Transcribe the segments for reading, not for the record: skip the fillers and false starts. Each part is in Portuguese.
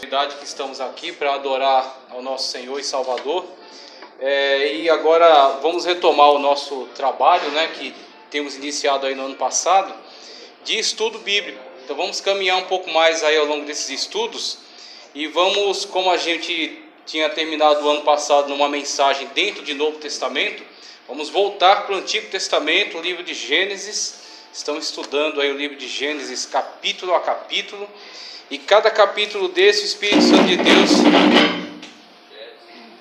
oportunidade que estamos aqui para adorar ao nosso Senhor e Salvador. E agora vamos retomar o nosso trabalho, que temos iniciado aí no ano passado, de estudo bíblico. Então vamos caminhar um pouco mais aí ao longo desses estudos e vamos, como a gente tinha terminado o ano passado numa mensagem dentro de Novo Testamento, vamos voltar para o Antigo Testamento, o livro de Gênesis. Estamos estudando aí o livro de Gênesis capítulo a capítulo, e cada capítulo desse o Espírito Santo de Deus,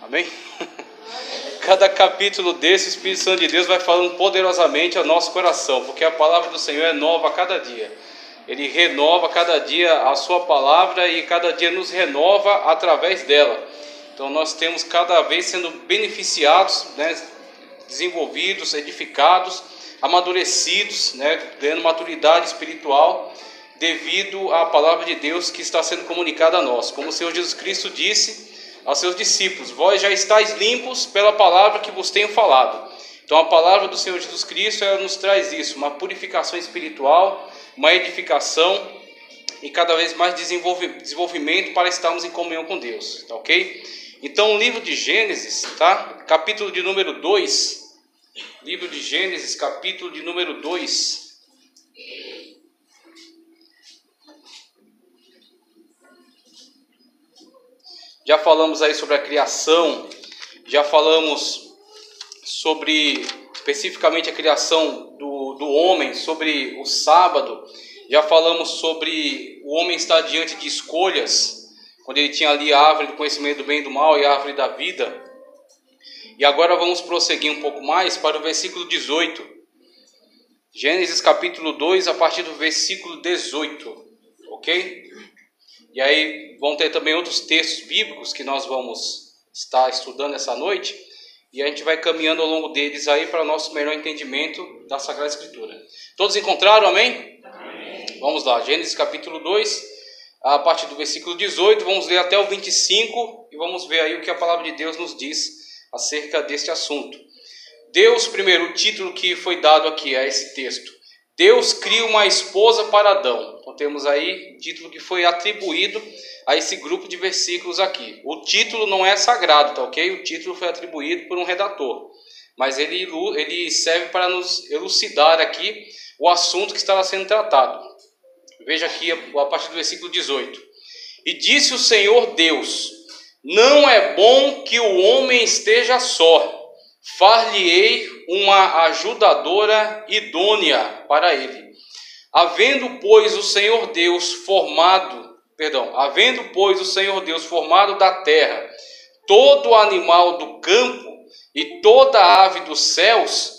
amém? Cada capítulo desse o Espírito Santo de Deus vai falando poderosamente ao nosso coração, porque a palavra do Senhor é nova a cada dia. Ele renova cada dia a sua palavra e cada dia nos renova através dela. Então nós temos cada vez sendo beneficiados, desenvolvidos, edificados, amadurecidos, ganhando maturidade espiritual devido à palavra de Deus que está sendo comunicada a nós. Como o Senhor Jesus Cristo disse aos seus discípulos: vós já estáis limpos pela palavra que vos tenho falado. Então a palavra do Senhor Jesus Cristo, ela nos traz isso, uma purificação espiritual, uma edificação e cada vez mais desenvolvimento para estarmos em comunhão com Deus, tá ok? Então o livro de Gênesis, capítulo de número 2, livro de Gênesis, capítulo de número 2. Já falamos aí sobre a criação, já falamos sobre especificamente a criação do homem, sobre o sábado, já falamos sobre o homem estar diante de escolhas, quando ele tinha ali a árvore do conhecimento do bem e do mal e a árvore da vida. E agora vamos prosseguir um pouco mais para o versículo 18. Gênesis capítulo 2, a partir do versículo 18, ok? E aí vão ter também outros textos bíblicos que nós vamos estar estudando essa noite, e a gente vai caminhando ao longo deles aí para o nosso melhor entendimento da Sagrada Escritura. Todos encontraram, amém? Amém. Vamos lá, Gênesis capítulo 2, a partir do versículo 18, vamos ler até o 25 e vamos ver aí o que a palavra de Deus nos diz acerca deste assunto. Deus, primeiro, o título que foi dado aqui a esse texto: Deus cria uma esposa para Adão. Então temos aí o título que foi atribuído a esse grupo de versículos aqui. O título não é sagrado, tá ok? O título foi atribuído por um redator, mas ele serve para nos elucidar aqui o assunto que estava sendo tratado. Veja aqui a partir do versículo 18. E disse o Senhor Deus: não é bom que o homem esteja só. Far-lhe-ei uma ajudadora idônea para ele. Havendo, pois, o Senhor Deus formado da terra todo animal do campo e toda ave dos céus,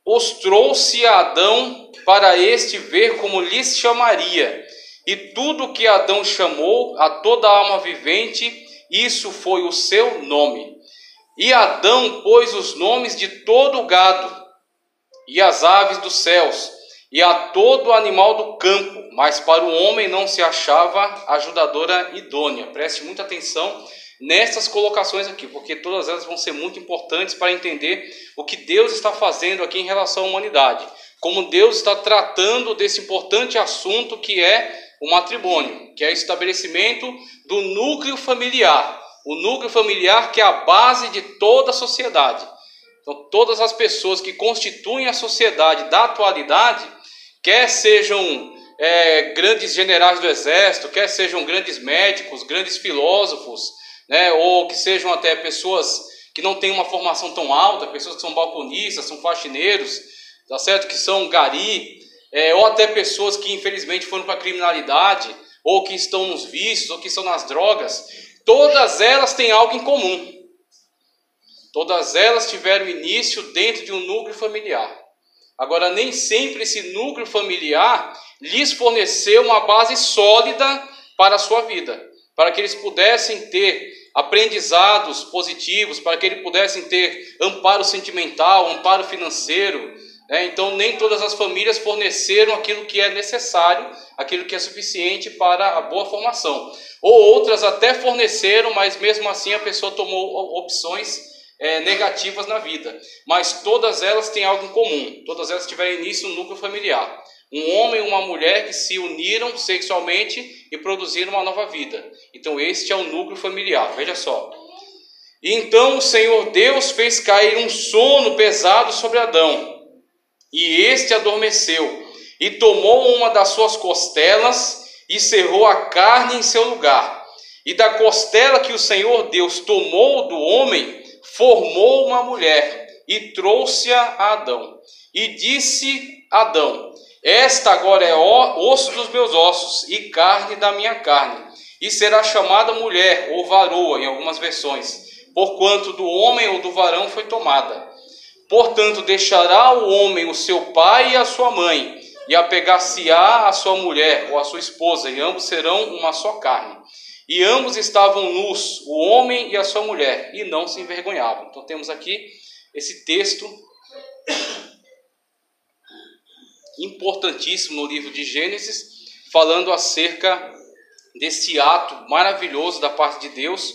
os trouxe a Adão para este ver como lhes chamaria. E tudo que Adão chamou a toda alma vivente, isso foi o seu nome. E Adão pôs os nomes de todo o gado, e as aves dos céus, e a todo animal do campo, mas para o homem não se achava ajudadora idônea. Preste muita atenção nessas colocações aqui, porque todas elas vão ser muito importantes para entender o que Deus está fazendo aqui em relação à humanidade. Como Deus está tratando desse importante assunto que é o matrimônio, que é o estabelecimento do núcleo familiar. O núcleo familiar que é a base de toda a sociedade. Então, todas as pessoas que constituem a sociedade da atualidade, quer sejam grandes generais do exército, quer sejam grandes médicos, grandes filósofos, ou que sejam até pessoas que não têm uma formação tão alta, pessoas que são balconistas, são faxineiros, tá certo? Que são gari, ou até pessoas que infelizmente foram para a criminalidade, ou que estão nos vícios, ou que estão nas drogas. Todas elas têm algo em comum. Todas elas tiveram início dentro de um núcleo familiar. Agora, nem sempre esse núcleo familiar lhes forneceu uma base sólida para a sua vida, para que eles pudessem ter aprendizados positivos, para que eles pudessem ter amparo sentimental, amparo financeiro. Então, nem todas as famílias forneceram aquilo que é necessário, aquilo que é suficiente para a boa formação. Ou outras até forneceram, mas mesmo assim a pessoa tomou opções negativas na vida. Mas todas elas têm algo em comum. Todas elas tiveram início no núcleo familiar. Um homem e uma mulher que se uniram sexualmente e produziram uma nova vida. Então este é o núcleo familiar, veja só. E então o Senhor Deus fez cair um sono pesado sobre Adão, e este adormeceu, e tomou uma das suas costelas, e cerrou a carne em seu lugar. E da costela que o Senhor Deus tomou do homem, formou uma mulher, e trouxe-a a Adão. E disse Adão: esta agora é osso dos meus ossos, e carne da minha carne, e será chamada mulher, ou varoa, em algumas versões, porquanto do homem ou do varão foi tomada. Portanto, deixará o homem o seu pai e a sua mãe, e apegar-se-á a sua mulher ou a sua esposa, e ambos serão uma só carne. E ambos estavam nus, o homem e a sua mulher, e não se envergonhavam. Então temos aqui esse texto importantíssimo no livro de Gênesis, falando acerca desse ato maravilhoso da parte de Deus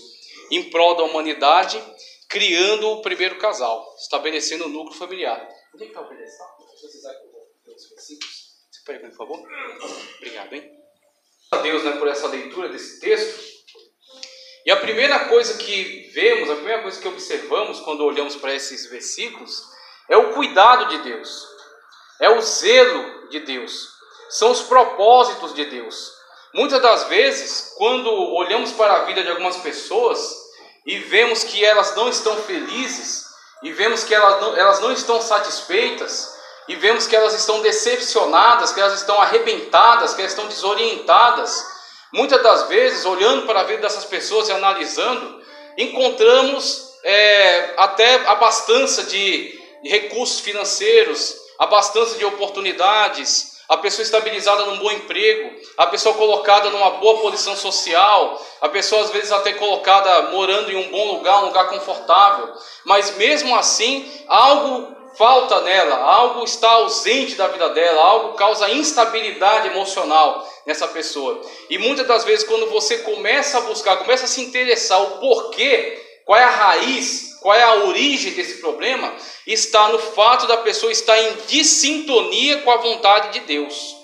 em prol da humanidade, criando o primeiro casal, estabelecendo o núcleo familiar. Onde é que está o pedestal? Deixa eu precisar que eu vou ver os versículos. Você pode, por favor? Obrigado, hein? A Deus, né, por essa leitura desse texto. E a primeira coisa que vemos, a primeira coisa que observamos quando olhamos para esses versículos é o cuidado de Deus, é o zelo de Deus, são os propósitos de Deus. Muitas das vezes, quando olhamos para a vida de algumas pessoas e vemos que elas não estão felizes, e vemos que elas não estão satisfeitas, e vemos que elas estão decepcionadas, que elas estão arrebentadas, que elas estão desorientadas, muitas das vezes, olhando para a vida dessas pessoas e analisando, encontramos até abastança de recursos financeiros, abastança de oportunidades, a pessoa estabilizada num bom emprego, a pessoa colocada numa boa posição social, a pessoa às vezes até colocada morando em um bom lugar, um lugar confortável, mas mesmo assim algo falta nela, algo está ausente da vida dela, algo causa instabilidade emocional nessa pessoa. E muitas das vezes quando você começa a buscar, começa a se interessar o porquê, qual é a raiz, qual é a origem desse problema, está no fato da pessoa estar em dissintonia com a vontade de Deus.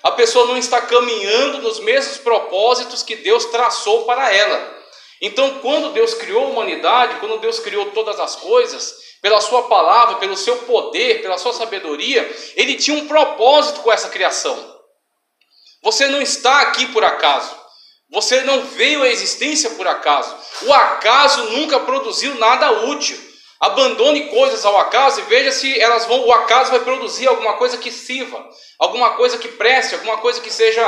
A pessoa não está caminhando nos mesmos propósitos que Deus traçou para ela. Então, quando Deus criou a humanidade, quando Deus criou todas as coisas, pela sua palavra, pelo seu poder, pela sua sabedoria, Ele tinha um propósito com essa criação. Você não está aqui por acaso. Você não veio à existência por acaso. O acaso nunca produziu nada útil. Abandone coisas ao acaso e veja se o acaso vai produzir alguma coisa que sirva, alguma coisa que preste, alguma coisa que seja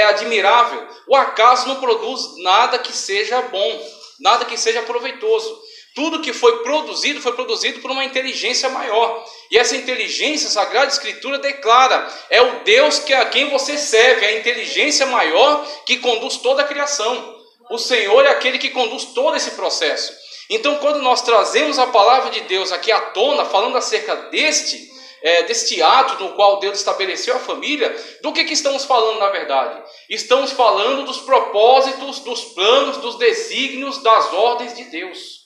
admirável. O acaso não produz nada que seja bom, nada que seja proveitoso. Tudo que foi produzido por uma inteligência maior. E essa inteligência, a Sagrada Escritura declara, é o Deus a quem você serve, é a inteligência maior que conduz toda a criação. O Senhor é aquele que conduz todo esse processo. Então, quando nós trazemos a palavra de Deus aqui à tona, falando acerca deste ato no qual Deus estabeleceu a família, do que estamos falando na verdade? Estamos falando dos propósitos, dos planos, dos desígnios, das ordens de Deus.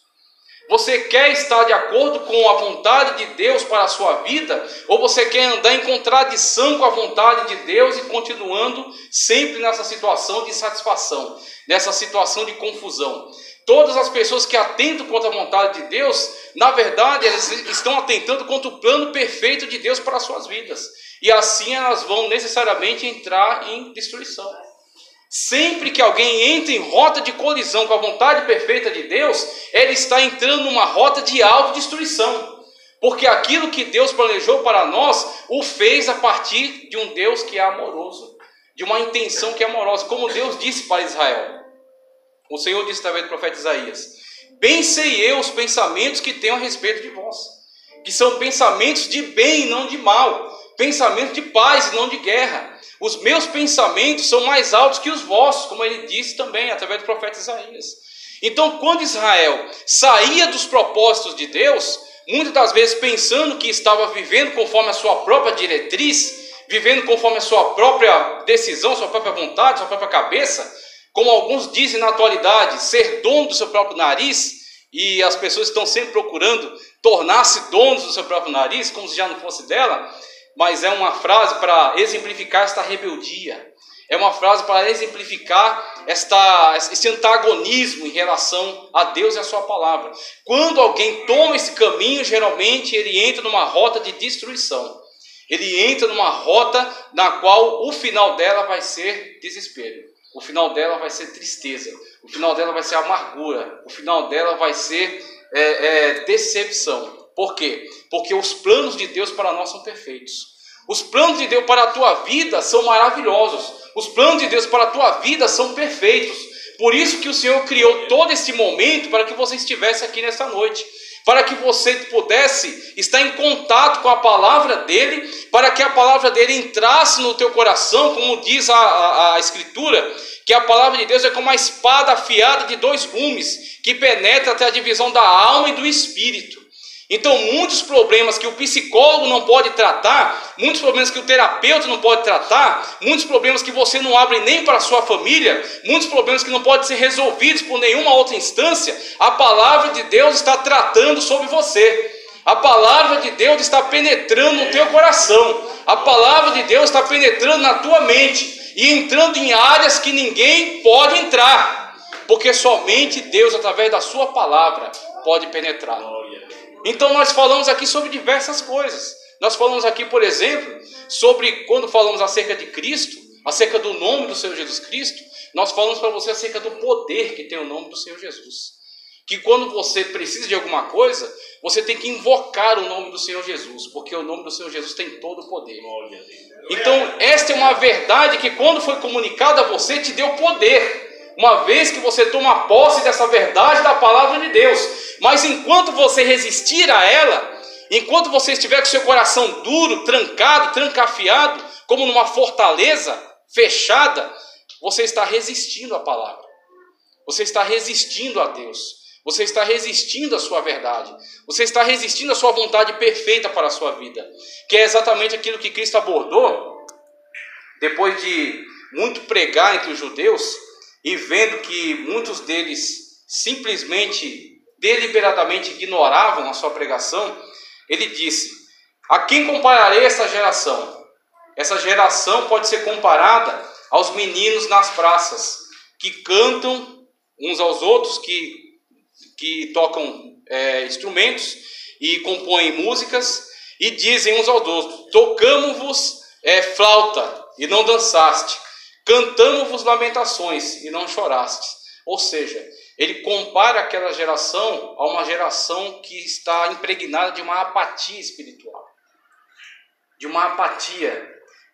Você quer estar de acordo com a vontade de Deus para a sua vida? Ou você quer andar em contradição com a vontade de Deus e continuando sempre nessa situação de insatisfação, nessa situação de confusão? Todas as pessoas que atentam contra a vontade de Deus, na verdade, elas estão atentando contra o plano perfeito de Deus para as suas vidas. E assim elas vão necessariamente entrar em destruição. Sempre que alguém entra em rota de colisão com a vontade perfeita de Deus, ele está entrando numa rota de autodestruição. Porque aquilo que Deus planejou para nós, o fez a partir de um Deus que é amoroso, de uma intenção que é amorosa. Como Deus disse para Israel. O Senhor disse através do profeta Isaías: bem sei eu os pensamentos que tenho a respeito de vós, que são pensamentos de bem e não de mal, pensamentos de paz e não de guerra. Os meus pensamentos são mais altos que os vossos, como ele disse também através do profeta Isaías. Então, quando Israel saía dos propósitos de Deus, muitas das vezes pensando que estava vivendo conforme a sua própria diretriz, vivendo conforme a sua própria decisão, sua própria vontade, sua própria cabeça, como alguns dizem na atualidade, ser dono do seu próprio nariz, e as pessoas estão sempre procurando tornar-se donos do seu próprio nariz, como se já não fosse dela. mas é uma frase para exemplificar esta rebeldia. É uma frase para exemplificar esse antagonismo em relação a Deus e a sua palavra. Quando alguém toma esse caminho, geralmente ele entra numa rota de destruição. Ele entra numa rota na qual o final dela vai ser desespero. O final dela vai ser tristeza. O final dela vai ser amargura. O final dela vai ser decepção. Por quê? Porque os planos de Deus para nós são perfeitos. Os planos de Deus para a tua vida são maravilhosos. Os planos de Deus para a tua vida são perfeitos. Por isso que o Senhor criou todo esse momento para que você estivesse aqui nesta noite. Para que você pudesse estar em contato com a palavra dele, para que a palavra dele entrasse no teu coração, como diz a Escritura, que a palavra de Deus é como uma espada afiada de 2 gumes, que penetra até a divisão da alma e do espírito. Então, muitos problemas que o psicólogo não pode tratar, muitos problemas que o terapeuta não pode tratar, muitos problemas que você não abre nem para a sua família, muitos problemas que não podem ser resolvidos por nenhuma outra instância, a palavra de Deus está tratando sobre você. A palavra de Deus está penetrando no teu coração. A palavra de Deus está penetrando na tua mente e entrando em áreas que ninguém pode entrar, porque somente Deus, através da sua palavra, pode penetrar. Então nós falamos aqui sobre diversas coisas. Nós falamos aqui, por exemplo, sobre quando falamos acerca de Cristo, acerca do nome do Senhor Jesus Cristo, nós falamos para você acerca do poder que tem o nome do Senhor Jesus. Que quando você precisa de alguma coisa, você tem que invocar o nome do Senhor Jesus, porque o nome do Senhor Jesus tem todo o poder. Então esta é uma verdade que quando foi comunicada a você, te deu poder. Uma vez que você toma posse dessa verdade da palavra de Deus. Mas enquanto você resistir a ela, enquanto você estiver com seu coração duro, trancado, trancafiado, como numa fortaleza fechada, você está resistindo à palavra. Você está resistindo a Deus. Você está resistindo à sua verdade. Você está resistindo à sua vontade perfeita para a sua vida. Que é exatamente aquilo que Cristo abordou, depois de muito pregar entre os judeus, e vendo que muitos deles simplesmente, deliberadamente ignoravam a sua pregação, ele disse: a quem compararei essa geração? Essa geração pode ser comparada aos meninos nas praças, que cantam uns aos outros, que tocam instrumentos e compõem músicas, e dizem uns aos outros: tocamos-vos flauta e não dançaste, cantamos-vos lamentações e não chorastes. Ou seja, ele compara aquela geração a uma geração que está impregnada de uma apatia espiritual, de uma apatia,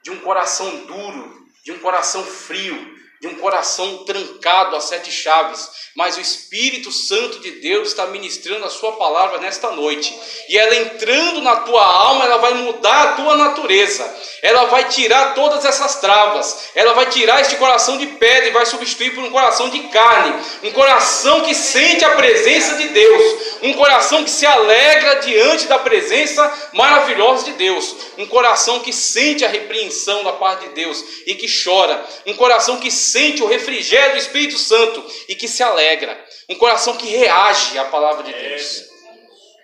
de um coração duro, de um coração frio, de um coração trancado a 7 chaves. Mas o Espírito Santo de Deus está ministrando a sua palavra nesta noite, e ela entrando na tua alma, ela vai mudar a tua natureza, ela vai tirar todas essas travas, ela vai tirar este coração de pedra e vai substituir por um coração de carne, um coração que sente a presença de Deus, um coração que se alegra diante da presença maravilhosa de Deus, um coração que sente a repreensão da parte de Deus e que chora, um coração que sente o refrigério do Espírito Santo e que se alegra, um coração que reage à palavra de Deus,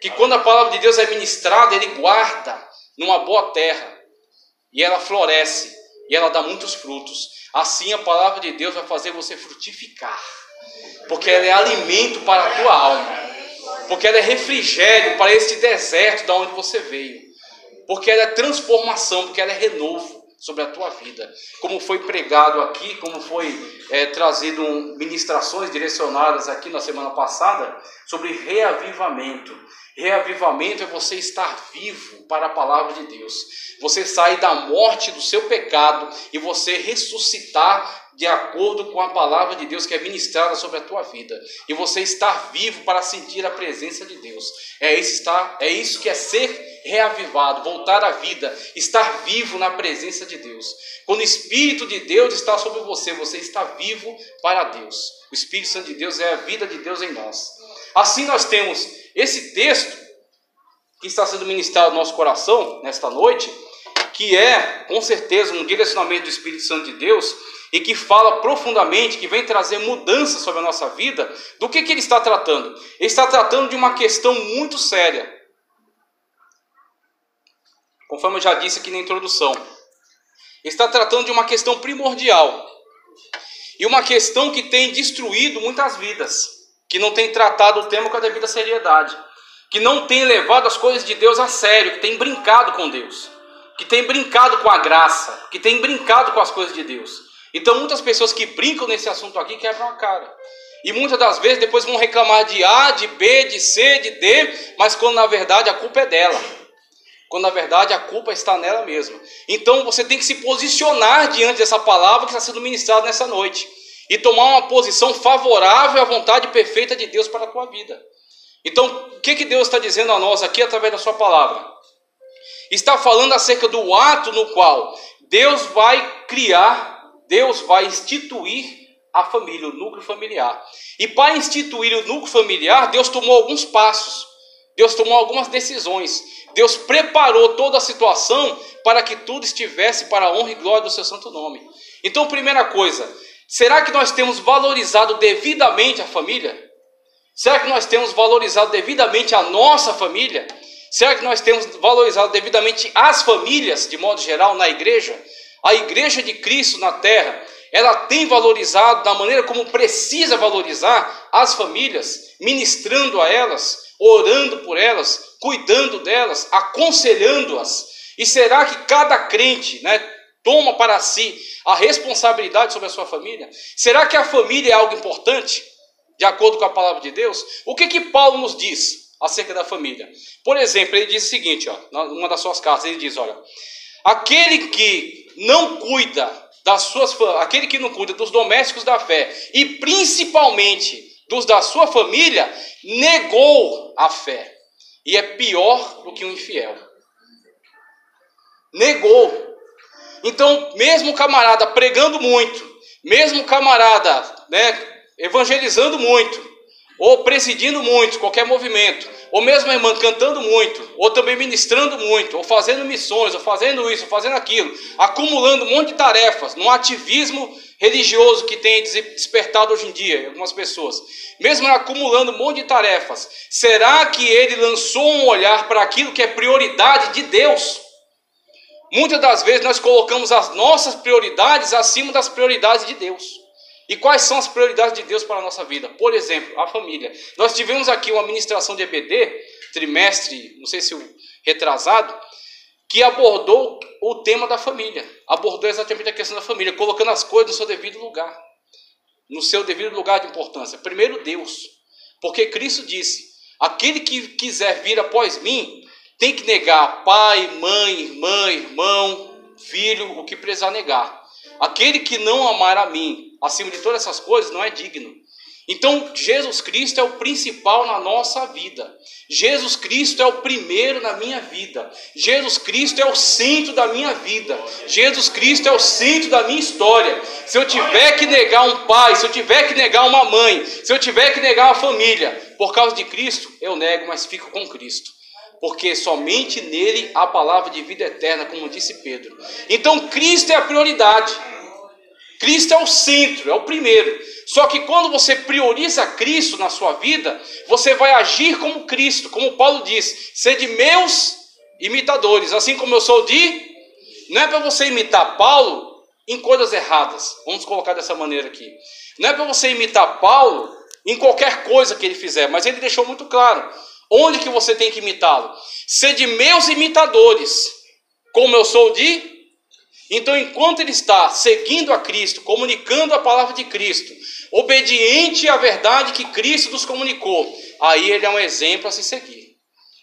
que quando a palavra de Deus é ministrada, ele guarda numa boa terra, e ela floresce, e ela dá muitos frutos. Assim a palavra de Deus vai fazer você frutificar, porque ela é alimento para a tua alma, porque ela é refrigério para este deserto da onde você veio, porque ela é transformação, porque ela é renovo sobre a tua vida. Como foi pregado aqui, como foi trazido ministrações direcionadas aqui na semana passada, sobre reavivamento. Reavivamento é você estar vivo para a palavra de Deus. Você sair da morte do seu pecado e você ressuscitar de acordo com a palavra de Deus que é ministrada sobre a tua vida. E você estar vivo para sentir a presença de Deus. É isso que é ser reavivado, voltar à vida, estar vivo na presença de Deus. Quando o Espírito de Deus está sobre você, você está vivo para Deus. O Espírito Santo de Deus é a vida de Deus em nós. Assim nós temos esse texto que está sendo ministrado no nosso coração nesta noite, que é com certeza um direcionamento do Espírito Santo de Deus, e que fala profundamente, que vem trazer mudança sobre a nossa vida. Do que ele está tratando? Ele está tratando de uma questão muito séria. conforme eu já disse aqui na introdução, está tratando de uma questão primordial. E uma questão que tem destruído muitas vidas, que não tem tratado o tema com a devida seriedade, que não tem levado as coisas de Deus a sério, que tem brincado com Deus, que tem brincado com a graça, que tem brincado com as coisas de Deus. Então muitas pessoas que brincam nesse assunto aqui quebram a cara. E muitas das vezes depois vão reclamar de A, de B, de C, de D, mas quando na verdade a culpa é dela. Quando na verdade a culpa está nela mesma. Então você tem que se posicionar diante dessa palavra que está sendo ministrada nessa noite. E tomar uma posição favorável à vontade perfeita de Deus para a tua vida. Então o que Deus está dizendo a nós aqui através da sua palavra? Está falando acerca do ato no qual Deus vai criar, Deus vai instituir a família, o núcleo familiar. E para instituir o núcleo familiar, Deus tomou alguns passos. Deus tomou algumas decisões. Deus preparou toda a situação para que tudo estivesse para a honra e glória do seu santo nome. Então, primeira coisa, será que nós temos valorizado devidamente a família? Será que nós temos valorizado devidamente a nossa família? Será que nós temos valorizado devidamente as famílias, de modo geral, na igreja? A igreja de Cristo na terra, ela tem valorizado da maneira como precisa valorizar as famílias, ministrando a elas, orando por elas, cuidando delas, aconselhando-as. E será que cada crente, toma para si a responsabilidade sobre a sua família? Será que a família é algo importante, de acordo com a palavra de Deus? O que Paulo nos diz acerca da família? Por exemplo, ele diz o seguinte, numa das suas cartas, ele diz, olha, aquele que não cuida aquele que não cuida dos domésticos da fé, e principalmente dos da sua família, negou a fé, e é pior do que um infiel. Negou. Então, mesmo o camarada pregando muito, mesmo o camarada evangelizando muito, ou presidindo muito qualquer movimento, ou mesmo a irmã cantando muito, ou também ministrando muito, ou fazendo missões, ou fazendo isso, ou fazendo aquilo, acumulando um monte de tarefas, num ativismo religioso que tem despertado hoje em dia em algumas pessoas, mesmo acumulando um monte de tarefas, será que ele lançou um olhar para aquilo que é prioridade de Deus? Muitas das vezes nós colocamos as nossas prioridades acima das prioridades de Deus. E quais são as prioridades de Deus para a nossa vida? Por exemplo, a família. Nós tivemos aqui uma ministração de EBD, trimestre, não sei se o retrasado, que abordou o tema da família. Abordou exatamente a questão da família, colocando as coisas no seu devido lugar. No seu devido lugar de importância. Primeiro Deus. Porque Cristo disse, aquele que quiser vir após mim, tem que negar pai, mãe, irmã, irmão, filho, o que precisar negar. Aquele que não amar a mim, acima de todas essas coisas, não é digno. Então, Jesus Cristo é o principal na nossa vida. Jesus Cristo é o primeiro na minha vida. Jesus Cristo é o centro da minha vida. Jesus Cristo é o centro da minha história. Se eu tiver que negar um pai, se eu tiver que negar uma mãe, se eu tiver que negar uma família, por causa de Cristo, eu nego, mas fico com Cristo. Porque somente nele há a palavra de vida eterna, como disse Pedro. Então Cristo é a prioridade. Cristo é o centro, é o primeiro. Só que quando você prioriza Cristo na sua vida, você vai agir como Cristo, como Paulo diz, sede meus imitadores, assim como eu sou de... Não é para você imitar Paulo em coisas erradas, vamos colocar dessa maneira aqui. Não é para você imitar Paulo em qualquer coisa que ele fizer, mas ele deixou muito claro. Onde que você tem que imitá-lo? Sede meus imitadores, como eu sou de... Então, enquanto ele está seguindo a Cristo, comunicando a palavra de Cristo, obediente à verdade que Cristo nos comunicou, aí ele é um exemplo a se seguir.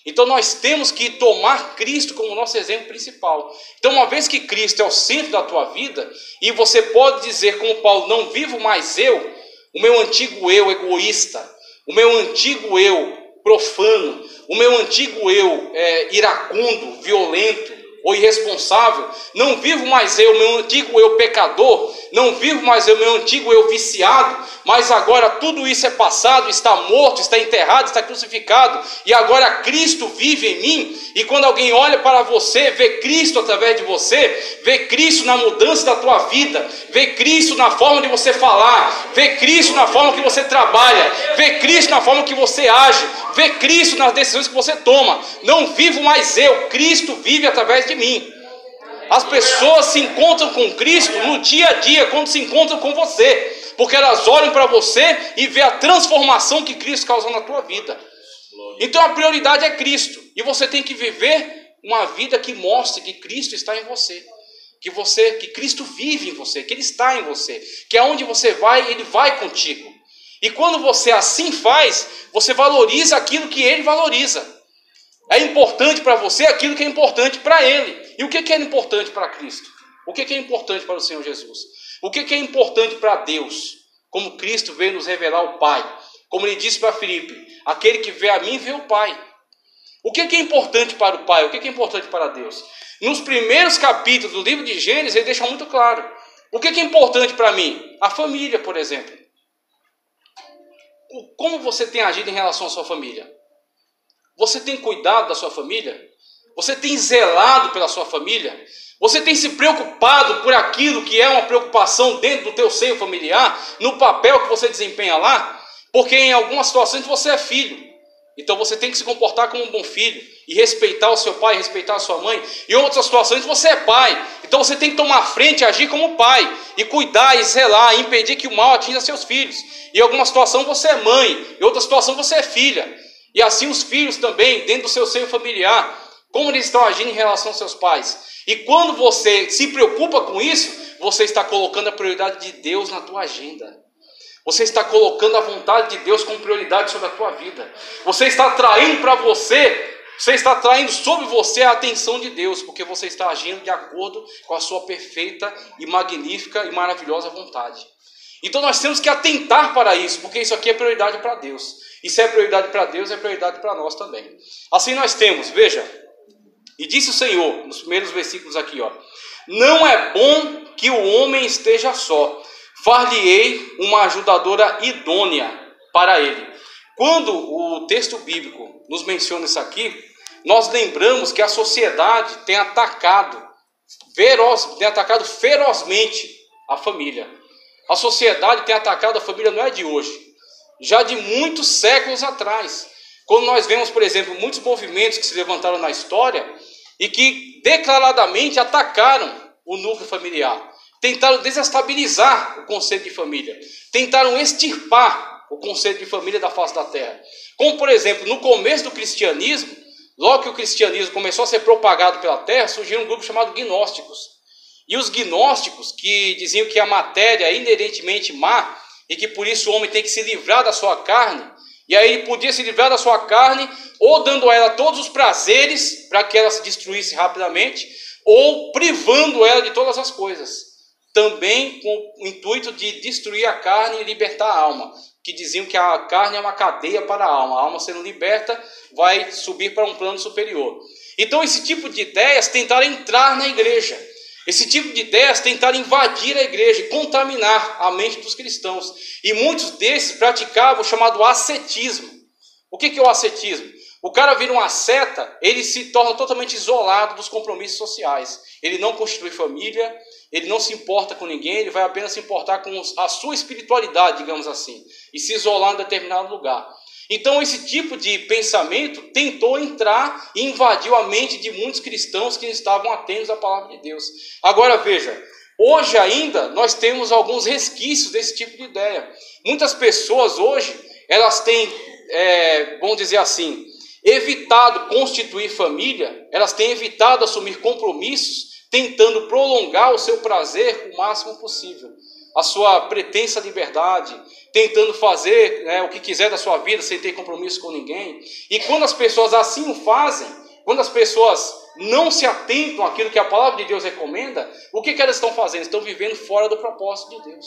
Então, nós temos que tomar Cristo como nosso exemplo principal. Então, uma vez que Cristo é o centro da tua vida, e você pode dizer como Paulo, não vivo mais eu, o meu antigo eu egoísta, o meu antigo eu profano, o meu antigo eu iracundo, violento ou irresponsável, não vivo mais eu, meu antigo eu pecador, não vivo mais eu, meu antigo eu viciado, mas agora tudo isso é passado, está morto, está enterrado, está crucificado, e agora Cristo vive em mim, e quando alguém olha para você, vê Cristo através de você, vê Cristo na mudança da tua vida, vê Cristo na forma de você falar, vê Cristo na forma que você trabalha, vê Cristo na forma que você age, vê Cristo nas decisões que você toma. Não vivo mais eu, Cristo vive através de de mim. As pessoas se encontram com Cristo no dia a dia, quando se encontram com você, porque elas olham para você e vê a transformação que Cristo causou na tua vida. Então a prioridade é Cristo, e você tem que viver uma vida que mostre que Cristo está em você, que Cristo vive em você, que Ele está em você, que aonde você vai, Ele vai contigo. E quando você assim faz, você valoriza aquilo que Ele valoriza. É importante para você aquilo que é importante para Ele. E o que é importante para Cristo? O que é importante para o Senhor Jesus? O que é importante para Deus? Como Cristo veio nos revelar o Pai. Como Ele disse para Filipe, aquele que vê a mim, vê o Pai. O que é importante para o Pai? O que é importante para Deus? Nos primeiros capítulos do livro de Gênesis, Ele deixa muito claro. O que é importante para mim? A família, por exemplo. Como você tem agido em relação à sua família? Você tem cuidado da sua família? Você tem zelado pela sua família? Você tem se preocupado por aquilo que é uma preocupação dentro do teu seio familiar, no papel que você desempenha lá? Porque em algumas situações você é filho. Então você tem que se comportar como um bom filho e respeitar o seu pai, respeitar a sua mãe. Em outras situações você é pai. Então você tem que tomar frente e agir como pai. E cuidar, e zelar, e impedir que o mal atinja seus filhos. Em alguma situação você é mãe, em outra situação você é filha. E assim os filhos também, dentro do seu seio familiar, como eles estão agindo em relação aos seus pais. E quando você se preocupa com isso, você está colocando a prioridade de Deus na tua agenda. Você está colocando a vontade de Deus como prioridade sobre a tua vida. Você está atraindo para você, você está atraindo sobre você a atenção de Deus, porque você está agindo de acordo com a sua perfeita e magnífica e maravilhosa vontade. Então nós temos que atentar para isso, porque isso aqui é prioridade para Deus. E se é prioridade para Deus, é prioridade para nós também. Assim nós temos, veja, e disse o Senhor, nos primeiros versículos aqui, ó, não é bom que o homem esteja só, far-lhe-ei uma ajudadora idônea para ele. Quando o texto bíblico nos menciona isso aqui, nós lembramos que a sociedade tem atacado ferozmente a família. A sociedade tem atacado a família, não é de hoje, já de muitos séculos atrás. Quando nós vemos, por exemplo, muitos movimentos que se levantaram na história e que declaradamente atacaram o núcleo familiar, tentaram desestabilizar o conceito de família, tentaram extirpar o conceito de família da face da terra. Como, por exemplo, no começo do cristianismo, logo que o cristianismo começou a ser propagado pela terra, surgiu um grupo chamado gnósticos. E os gnósticos, que diziam que a matéria é inerentemente má e que por isso o homem tem que se livrar da sua carne, e aí ele podia se livrar da sua carne ou dando a ela todos os prazeres para que ela se destruísse rapidamente, ou privando ela de todas as coisas, também com o intuito de destruir a carne e libertar a alma, que diziam que a carne é uma cadeia para a alma sendo liberta vai subir para um plano superior. Então esse tipo de ideias tentaram entrar na igreja. Esse tipo de ideias tentaram invadir a igreja e contaminar a mente dos cristãos. E muitos desses praticavam o chamado ascetismo. O que é o ascetismo? O cara vira um asceta, ele se torna totalmente isolado dos compromissos sociais. Ele não constitui família, ele não se importa com ninguém, ele vai apenas se importar com a sua espiritualidade, digamos assim, e se isolar em determinado lugar. Então esse tipo de pensamento tentou entrar e invadiu a mente de muitos cristãos que estavam atentos à palavra de Deus. Agora veja, hoje ainda nós temos alguns resquícios desse tipo de ideia. Muitas pessoas hoje, elas têm, vamos dizer assim, evitado constituir família, elas têm evitado assumir compromissos, tentando prolongar o seu prazer o máximo possível, a sua pretensa liberdade, tentando fazer o que quiser da sua vida sem ter compromisso com ninguém. E quando as pessoas assim o fazem, quando as pessoas não se atentam àquilo que a palavra de Deus recomenda, o que elas estão fazendo? Estão vivendo fora do propósito de Deus.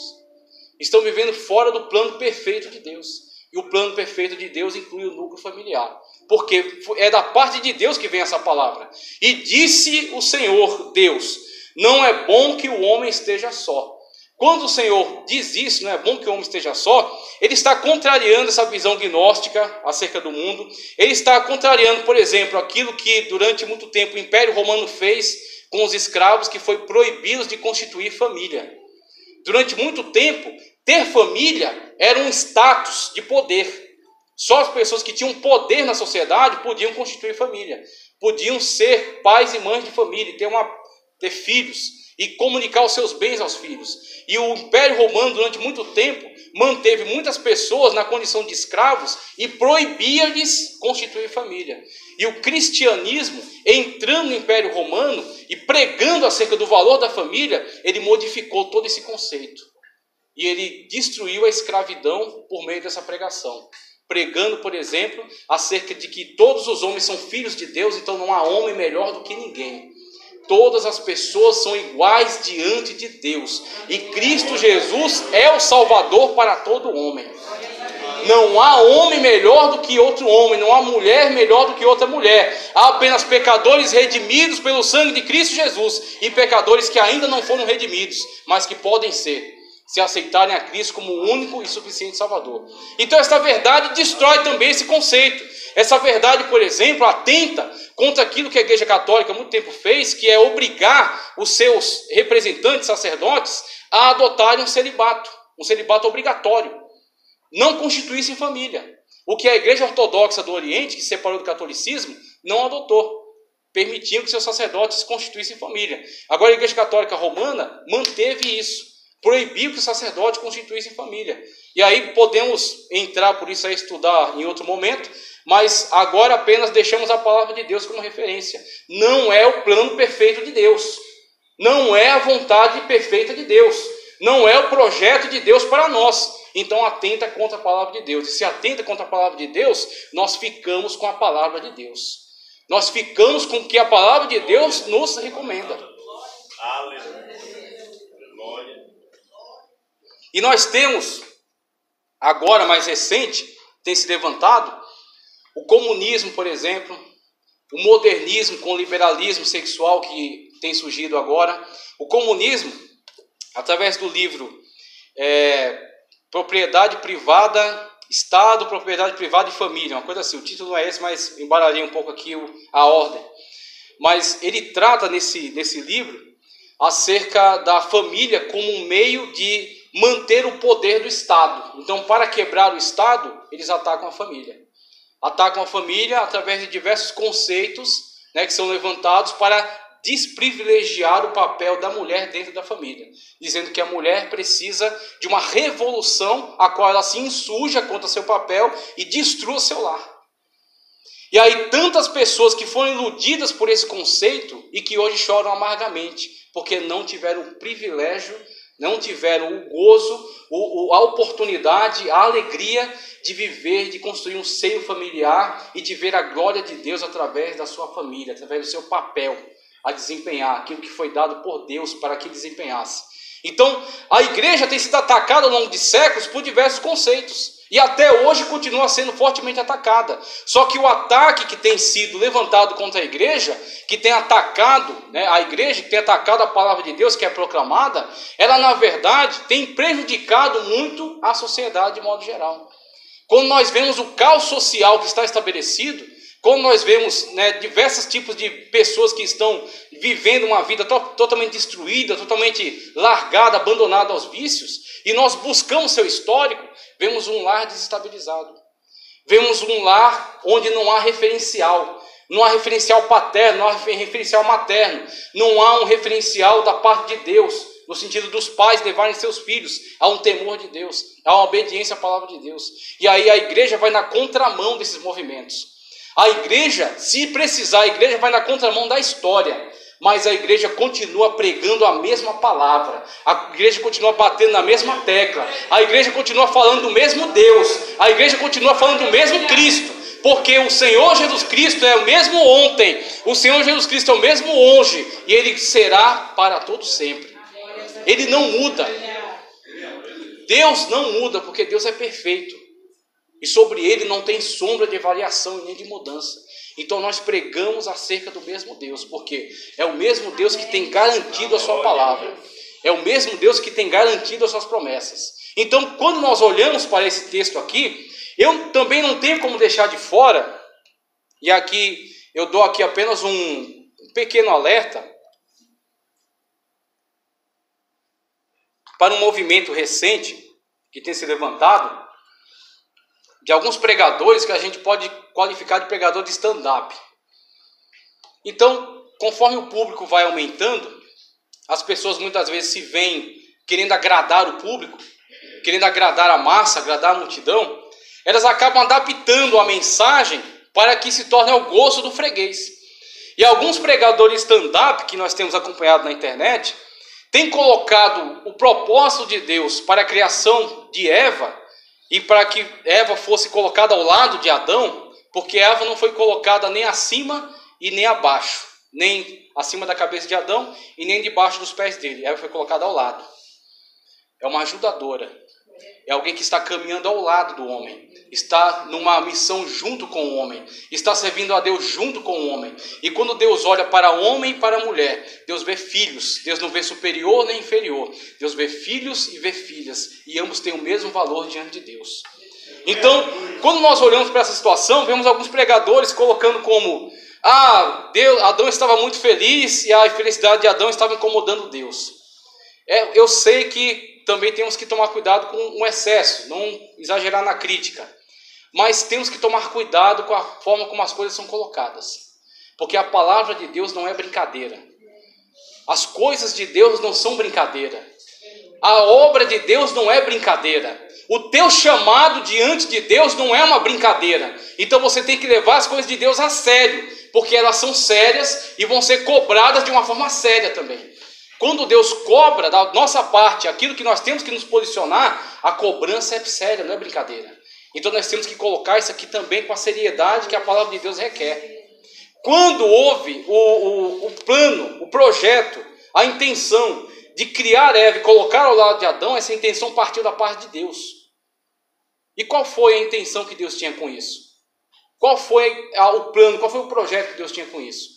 Estão vivendo fora do plano perfeito de Deus. E o plano perfeito de Deus inclui o núcleo familiar. Porque é da parte de Deus que vem essa palavra. E disse o Senhor, Deus, não é bom que o homem esteja só. Quando o Senhor diz isso, não é bom que o homem esteja só, ele está contrariando essa visão gnóstica acerca do mundo. Ele está contrariando, por exemplo, aquilo que durante muito tempo o Império Romano fez com os escravos, que foi proibi-los de constituir família. Durante muito tempo, ter família era um status de poder. Só as pessoas que tinham poder na sociedade podiam constituir família. podiam ser pais e mães de família, ter filhos e comunicar os seus bens aos filhos. E o Império Romano, durante muito tempo, manteve muitas pessoas na condição de escravos e proibia-lhes constituir família. E o cristianismo, entrando no Império Romano e pregando acerca do valor da família, ele modificou todo esse conceito. E ele destruiu a escravidão por meio dessa pregação. Pregando, por exemplo, acerca de que todos os homens são filhos de Deus, então não há homem melhor do que ninguém. Todas as pessoas são iguais diante de Deus. E Cristo Jesus é o Salvador para todo homem. Não há homem melhor do que outro homem, não há mulher melhor do que outra mulher. Há apenas pecadores redimidos pelo sangue de Cristo Jesus e pecadores que ainda não foram redimidos, mas que podem ser, se aceitarem a Cristo como o único e suficiente Salvador. Então esta verdade destrói também esse conceito. Essa verdade, por exemplo, atenta contra aquilo que a Igreja Católica há muito tempo fez, que é obrigar os seus representantes, sacerdotes, a adotarem um celibato obrigatório. Não constituíssem família. O que a Igreja Ortodoxa do Oriente, que se separou do catolicismo, não adotou. Permitiam que seus sacerdotes constituíssem família. Agora a Igreja Católica Romana manteve isso. Proibiu que os sacerdotes constituíssem família. E aí podemos entrar por isso a estudar em outro momento, mas agora apenas deixamos a palavra de Deus como referência. Não é o plano perfeito de Deus. Não é a vontade perfeita de Deus. Não é o projeto de Deus para nós. Então atenta contra a palavra de Deus. E se atenta contra a palavra de Deus, nós ficamos com a palavra de Deus. Nós ficamos com o que a palavra de Deus nos recomenda. E nós temos, agora mais recente, tem se levantado, o comunismo, por exemplo, o modernismo com o liberalismo sexual que tem surgido agora. O comunismo, através do livro Propriedade Privada, Estado, Propriedade Privada e Família, uma coisa assim, o título não é esse, mas embaralhei um pouco aqui a ordem. Mas ele trata nesse livro acerca da família como um meio de manter o poder do Estado. Então, para quebrar o Estado, eles atacam a família. Atacam a família através de diversos conceitos, que são levantados para desprivilegiar o papel da mulher dentro da família, dizendo que a mulher precisa de uma revolução a qual ela se insurja contra seu papel e destrua seu lar. E aí tantas pessoas que foram iludidas por esse conceito e que hoje choram amargamente, porque não tiveram o privilégio, não tiveram o gozo, a oportunidade, a alegria de viver, de construir um seio familiar e de ver a glória de Deus através da sua família, através do seu papel a desempenhar, aquilo que foi dado por Deus para que desempenhasse. Então, a igreja tem sido atacada ao longo de séculos por diversos conceitos. E até hoje continua sendo fortemente atacada. Só que o ataque que tem sido levantado contra a igreja, que tem atacado a igreja, que tem atacado a palavra de Deus que é proclamada, ela na verdade tem prejudicado muito a sociedade de modo geral. Quando nós vemos o caos social que está estabelecido, quando nós vemos diversos tipos de pessoas que estão vivendo uma vida totalmente destruída, totalmente largada, abandonada aos vícios, e nós buscamos seu histórico, vemos um lar desestabilizado. Vemos um lar onde não há referencial. Não há referencial paterno, não há referencial materno. Não há um referencial da parte de Deus, no sentido dos pais levarem seus filhos a um temor de Deus, a uma obediência à palavra de Deus. E aí a igreja vai na contramão desses movimentos. A igreja, se precisar, a igreja vai na contramão da história, mas a igreja continua pregando a mesma palavra, a igreja continua batendo na mesma tecla, a igreja continua falando do mesmo Deus, a igreja continua falando do mesmo Cristo, porque o Senhor Jesus Cristo é o mesmo ontem, o Senhor Jesus Cristo é o mesmo hoje, e Ele será para todo sempre. Ele não muda. Deus não muda, porque Deus é perfeito. E sobre ele não tem sombra de variação e nem de mudança. Então nós pregamos acerca do mesmo Deus, porque é o mesmo Deus que tem garantido a sua palavra. É o mesmo Deus que tem garantido as suas promessas. Então quando nós olhamos para esse texto aqui, eu também não tenho como deixar de fora, e aqui eu dou aqui apenas um pequeno alerta, para um movimento recente que tem se levantado, de alguns pregadores que a gente pode qualificar de pregador de stand-up. Então, conforme o público vai aumentando, as pessoas muitas vezes se veem querendo agradar o público, querendo agradar a massa, agradar a multidão, elas acabam adaptando a mensagem para que se torne ao gosto do freguês. E alguns pregadores stand-up que nós temos acompanhado na internet têm colocado o propósito de Deus para a criação de Eva e para que Eva fosse colocada ao lado de Adão, porque Eva não foi colocada nem acima e nem abaixo, nem acima da cabeça de Adão e nem debaixo dos pés dele. Eva foi colocada ao lado. É uma ajudadora. É alguém que está caminhando ao lado do homem. Está numa missão junto com o homem. Está servindo a Deus junto com o homem. E quando Deus olha para o homem e para a mulher, Deus vê filhos. Deus não vê superior nem inferior. Deus vê filhos e vê filhas. E ambos têm o mesmo valor diante de Deus. Então, quando nós olhamos para essa situação, vemos alguns pregadores colocando como: Adão estava muito feliz e a infelicidade de Adão estava incomodando Deus. Eu sei que também temos que tomar cuidado com o excesso, não exagerar na crítica. Mas temos que tomar cuidado com a forma como as coisas são colocadas. Porque a palavra de Deus não é brincadeira. As coisas de Deus não são brincadeira. A obra de Deus não é brincadeira. O teu chamado diante de Deus não é uma brincadeira. Então você tem que levar as coisas de Deus a sério, porque elas são sérias e vão ser cobradas de uma forma séria também. Quando Deus cobra da nossa parte aquilo que nós temos que nos posicionar, a cobrança é séria, não é brincadeira. Então nós temos que colocar isso aqui também com a seriedade que a palavra de Deus requer. Quando houve o plano, o projeto, a intenção de criar Eva e colocar ao lado de Adão, essa intenção partiu da parte de Deus. E qual foi a intenção que Deus tinha com isso? Qual foi o plano, qual foi o projeto que Deus tinha com isso?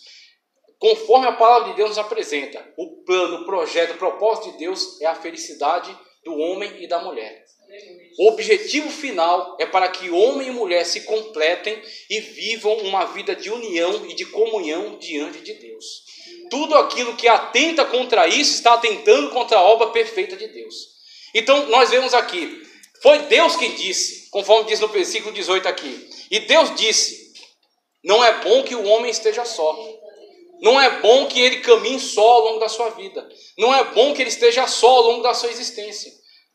Conforme a palavra de Deus nos apresenta, o plano, o projeto, o propósito de Deus é a felicidade do homem e da mulher. O objetivo final é para que homem e mulher se completem e vivam uma vida de união e de comunhão diante de Deus. Tudo aquilo que atenta contra isso está atentando contra a obra perfeita de Deus. Então nós vemos aqui, foi Deus quem disse, conforme diz no versículo 18 aqui, e Deus disse: não é bom que o homem esteja só. Não é bom que ele caminhe só ao longo da sua vida. Não é bom que ele esteja só ao longo da sua existência.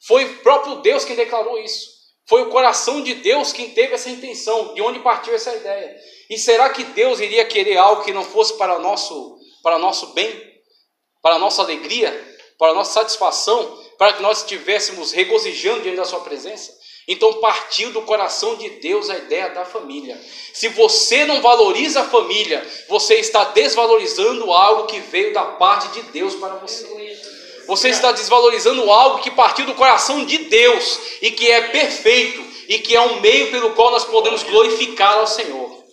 Foi o próprio Deus quem declarou isso. Foi o coração de Deus quem teve essa intenção, de onde partiu essa ideia. E será que Deus iria querer algo que não fosse para nosso bem, para a nossa alegria, para a nossa satisfação, para que nós estivéssemos regozijando diante da sua presença? Então partiu do coração de Deus a ideia da família. Se você não valoriza a família, você está desvalorizando algo que veio da parte de Deus para você. Você está desvalorizando algo que partiu do coração de Deus e que é perfeito e que é um meio pelo qual nós podemos glorificar ao Senhor.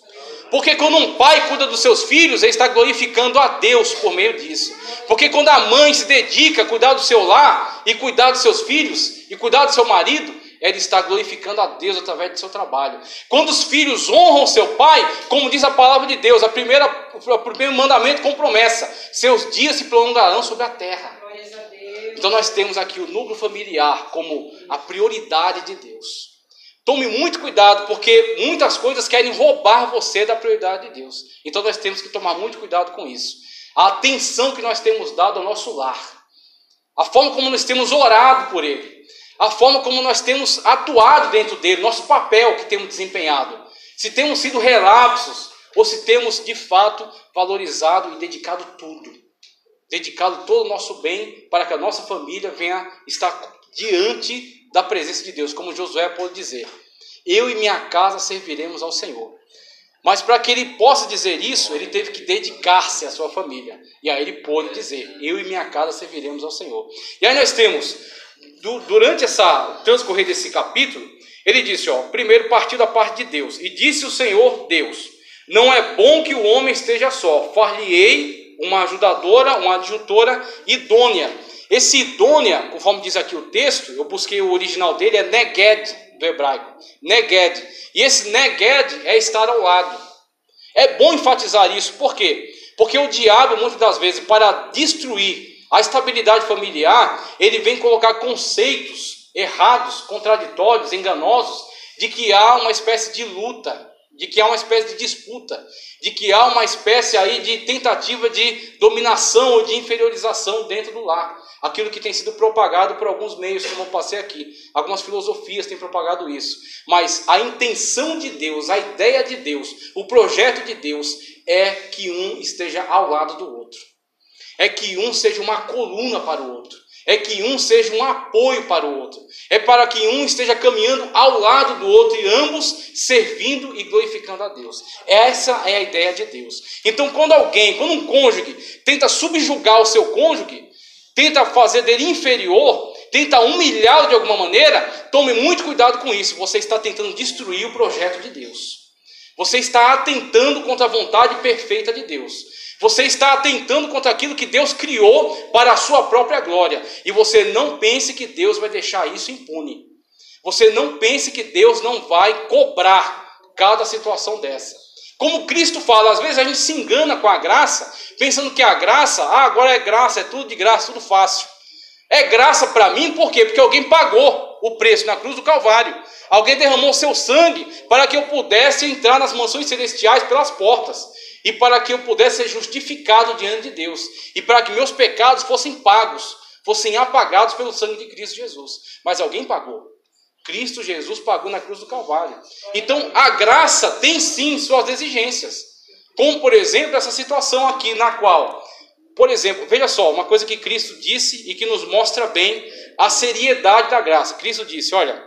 Porque quando um pai cuida dos seus filhos, ele está glorificando a Deus por meio disso. Porque quando a mãe se dedica a cuidar do seu lar e cuidar dos seus filhos e cuidar do seu marido, ele está glorificando a Deus através do seu trabalho. Quando os filhos honram seu pai, como diz a palavra de Deus, o primeiro mandamento com promessa: seus dias se prolongarão sobre a terra. Então nós temos aqui o núcleo familiar como a prioridade de Deus. Tome muito cuidado, porque muitas coisas querem roubar você da prioridade de Deus. Então nós temos que tomar muito cuidado com isso. A atenção que nós temos dado ao nosso lar, a forma como nós temos orado por ele, a forma como nós temos atuado dentro dele, nosso papel que temos desempenhado, se temos sido relapsos ou se temos de fato valorizado e dedicado tudo, dedicado todo o nosso bem para que a nossa família venha estar diante da presença de Deus, como Josué pode dizer: eu e minha casa serviremos ao Senhor. Mas para que ele possa dizer isso, ele teve que dedicar-se à sua família. E aí ele pôde dizer: eu e minha casa serviremos ao Senhor. E aí nós temos, durante essa transcorrer desse capítulo, ele disse, primeiro partiu da parte de Deus. E disse o Senhor Deus: não é bom que o homem esteja só. Far-lhe-ei uma ajudadora, uma adjutora idônea. Esse idônea, conforme diz aqui o texto, eu busquei o original dele, é neged, do hebraico. Neged. E esse neged é estar ao lado. É bom enfatizar isso. Por quê? Porque o diabo, muitas das vezes, para destruir a estabilidade familiar, ele vem colocar conceitos errados, contraditórios, enganosos, de que há uma espécie de luta de que há uma espécie de disputa, de que há uma espécie aí de tentativa de dominação ou de inferiorização dentro do lar. Aquilo que tem sido propagado por alguns meios, como eu passei aqui. Algumas filosofias têm propagado isso. Mas a intenção de Deus, a ideia de Deus, o projeto de Deus é que um esteja ao lado do outro. É que um seja uma coluna para o outro. É que um seja um apoio para o outro. É para que um esteja caminhando ao lado do outro e ambos servindo e glorificando a Deus. Essa é a ideia de Deus. Então, quando um cônjuge tenta subjugar o seu cônjuge, tenta fazer dele inferior, tenta humilhá-lo de alguma maneira, tome muito cuidado com isso. Você está tentando destruir o projeto de Deus. Você está atentando contra a vontade perfeita de Deus. Você está atentando contra aquilo que Deus criou para a sua própria glória. E você não pense que Deus vai deixar isso impune. Você não pense que Deus não vai cobrar cada situação dessa. Como Cristo fala, às vezes a gente se engana com a graça, pensando que a graça, agora é graça, é tudo de graça, tudo fácil. É graça para mim, por quê? Porque alguém pagou o preço na cruz do Calvário. Alguém derramou seu sangue para que eu pudesse entrar nas mansões celestiais pelas portas. E para que eu pudesse ser justificado diante de Deus. E para que meus pecados fossem pagos, fossem apagados pelo sangue de Cristo Jesus. Mas alguém pagou. Cristo Jesus pagou na cruz do Calvário. Então a graça tem sim suas exigências. Como por exemplo essa situação aqui na qual, por exemplo, veja só, uma coisa que Cristo disse e que nos mostra bem a seriedade da graça. Cristo disse, olha,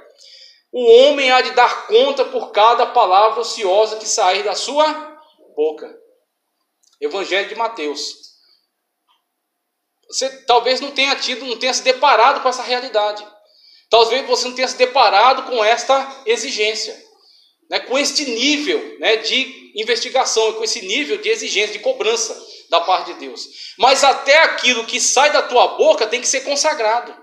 o homem há de dar conta por cada palavra ociosa que sair da sua boca. Evangelho de Mateus. Você talvez não tenha se deparado com essa realidade. Talvez você não tenha se deparado com esta exigência, né, com este nível, né, de investigação, com esse nível de exigência, de cobrança da parte de Deus. Mas até aquilo que sai da tua boca tem que ser consagrado.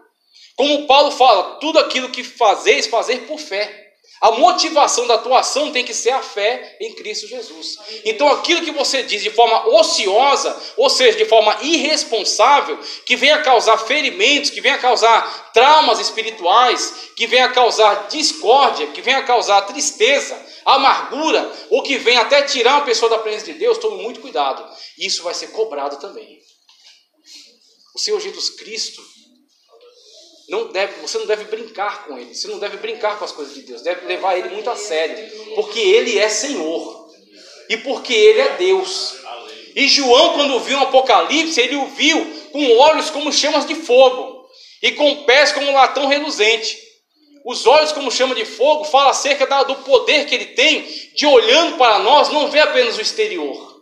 Como Paulo fala, tudo aquilo que fazeis, fazer por fé. A motivação da tua ação tem que ser a fé em Cristo Jesus. Então aquilo que você diz de forma ociosa, ou seja, de forma irresponsável, que venha causar ferimentos, que venha causar traumas espirituais, que venha causar discórdia, que venha causar tristeza, amargura, ou que venha até tirar uma pessoa da presença de Deus, tome muito cuidado. Isso vai ser cobrado também. O Senhor Jesus Cristo, você não deve brincar com Ele, você não deve brincar com as coisas de Deus, deve levar Ele muito a sério, porque Ele é Senhor, e porque Ele é Deus. E João, quando viu o Apocalipse, ele o viu com olhos como chamas de fogo, e com pés como latão reluzente. Os olhos como chama de fogo fala acerca do poder que Ele tem, de olhando para nós, não vê apenas o exterior.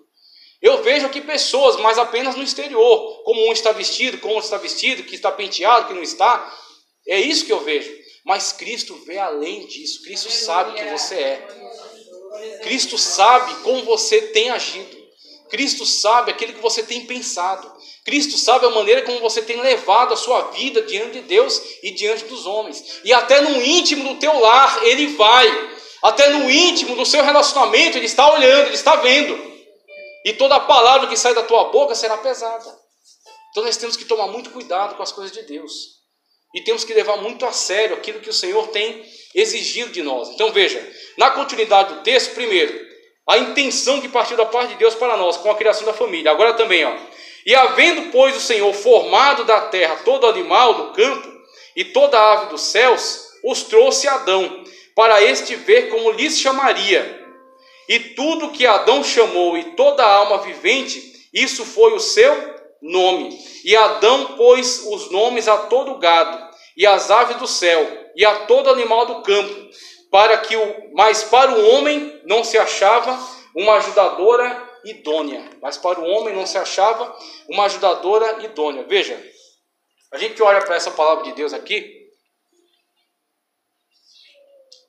Eu vejo aqui pessoas, mas apenas no exterior, como um está vestido, como outro está vestido, que está penteado, que não está. É isso que eu vejo. Mas Cristo vê além disso. Cristo sabe quem você é. Cristo sabe como você tem agido. Cristo sabe aquilo que você tem pensado. Cristo sabe a maneira como você tem levado a sua vida diante de Deus e diante dos homens. E até no íntimo do teu lar, Ele vai. Até no íntimo do seu relacionamento, Ele está olhando, Ele está vendo. E toda palavra que sai da tua boca será pesada. Então nós temos que tomar muito cuidado com as coisas de Deus. E temos que levar muito a sério aquilo que o Senhor tem exigido de nós. Então veja, na continuidade do texto, primeiro, a intenção que partiu da parte de Deus para nós, com a criação da família. Agora também, e havendo, pois, o Senhor formado da terra todo animal do campo e toda ave dos céus, os trouxe a Adão, para este ver como lhes chamaria. E tudo que Adão chamou e toda alma vivente, isso foi o seu nome. E Adão pôs os nomes a todo o gado, e às aves do céu, e a todo animal do campo, mas para o homem não se achava uma ajudadora idônea. Mas para o homem não se achava uma ajudadora idônea. Veja, a gente olha para essa palavra de Deus aqui,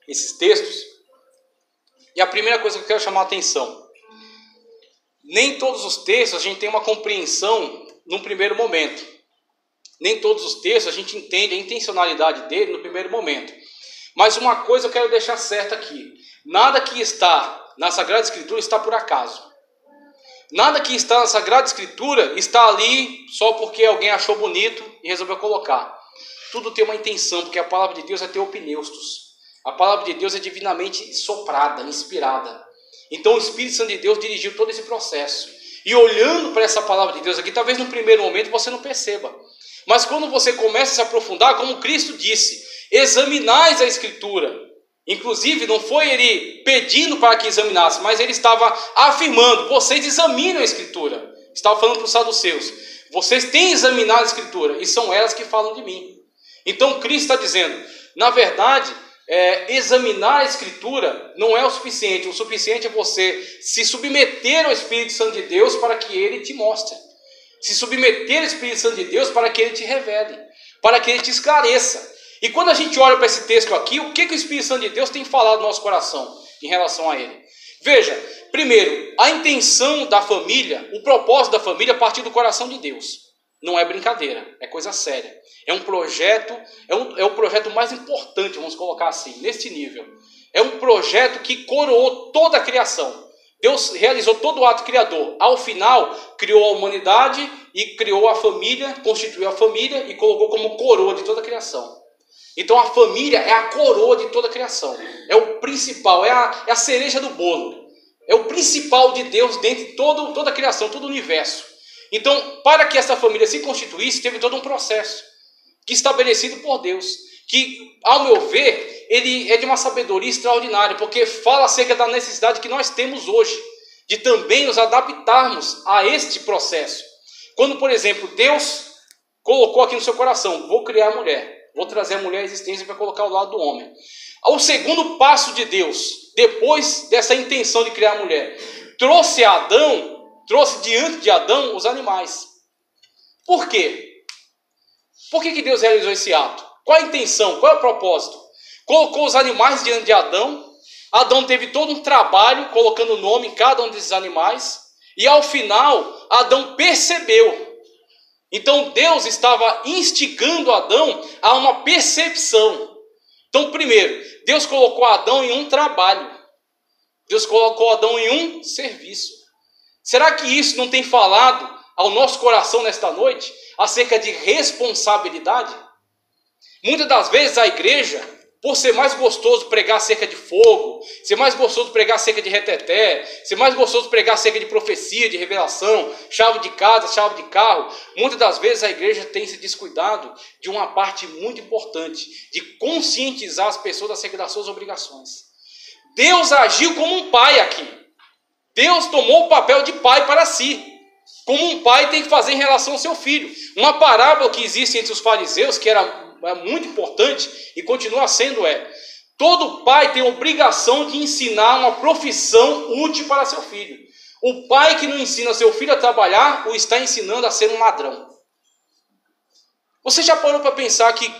esses textos, e a primeira coisa que eu quero chamar a atenção, nem todos os textos a gente tem uma compreensão num primeiro momento. Nem todos os textos a gente entende a intencionalidade dele no primeiro momento. Mas uma coisa eu quero deixar certa aqui. Nada que está na Sagrada Escritura está por acaso. Nada que está na Sagrada Escritura está ali só porque alguém achou bonito e resolveu colocar. Tudo tem uma intenção, porque a palavra de Deus é teopneustos. A palavra de Deus é divinamente soprada, inspirada. Então o Espírito Santo de Deus dirigiu todo esse processo. E olhando para essa palavra de Deus aqui, talvez no primeiro momento você não perceba. Mas quando você começa a se aprofundar, como Cristo disse, examinais a Escritura. Inclusive, não foi ele pedindo para que examinasse, mas ele estava afirmando, vocês examinam a Escritura. Estava falando para os saduceus, vocês têm examinado a Escritura, e são elas que falam de mim. Então Cristo está dizendo, na verdade, examinar a Escritura não é o suficiente é você se submeter ao Espírito Santo de Deus para que ele te mostre. Se submeter ao Espírito Santo de Deus para que ele te revele, para que ele te esclareça. E quando a gente olha para esse texto aqui, o que o Espírito Santo de Deus tem falado no nosso coração em relação a ele? Veja, primeiro, a intenção da família, o propósito da família partir do coração de Deus. Não é brincadeira, é coisa séria. É um projeto, é o projeto mais importante, vamos colocar assim, neste nível. É um projeto que coroou toda a criação. Deus realizou todo o ato criador. Ao final, criou a humanidade e criou a família, constituiu a família e colocou como coroa de toda a criação. Então a família é a coroa de toda a criação. É o principal, é a cereja do bolo. É o principal de Deus dentro de toda a criação, todo o universo. Então, para que essa família se constituísse, teve todo um processo que estabelecido por Deus, que, ao meu ver, ele é de uma sabedoria extraordinária, porque fala acerca da necessidade que nós temos hoje, de também nos adaptarmos a este processo. Quando, por exemplo, Deus colocou aqui no seu coração, vou criar a mulher, vou trazer a mulher à existência para colocar ao lado do homem. O segundo passo de Deus, depois dessa intenção de criar a mulher, trouxe diante de Adão os animais. Por quê? Por que Deus realizou esse ato? Qual a intenção? Qual é o propósito? Colocou os animais diante de Adão. Adão teve todo um trabalho colocando o nome em cada um desses animais. E ao final, Adão percebeu. Então Deus estava instigando Adão a uma percepção. Então, primeiro, Deus colocou Adão em um trabalho. Deus colocou Adão em um serviço. Será que isso não tem falado ao nosso coração nesta noite acerca de responsabilidade? Muitas das vezes a igreja, por ser mais gostoso pregar acerca de fogo, ser mais gostoso pregar acerca de reteté, ser mais gostoso pregar acerca de profecia, de revelação, chave de casa, chave de carro, muitas das vezes a igreja tem se descuidado de uma parte muito importante, de conscientizar as pessoas acerca das suas obrigações. Deus agiu como um pai aqui. Deus tomou o papel de pai para si, como um pai tem que fazer em relação ao seu filho. Uma parábola que existe entre os fariseus, que era muito importante e continua sendo, todo pai tem a obrigação de ensinar uma profissão útil para seu filho. O pai que não ensina seu filho a trabalhar, o está ensinando a ser um ladrão. Você já parou para pensar que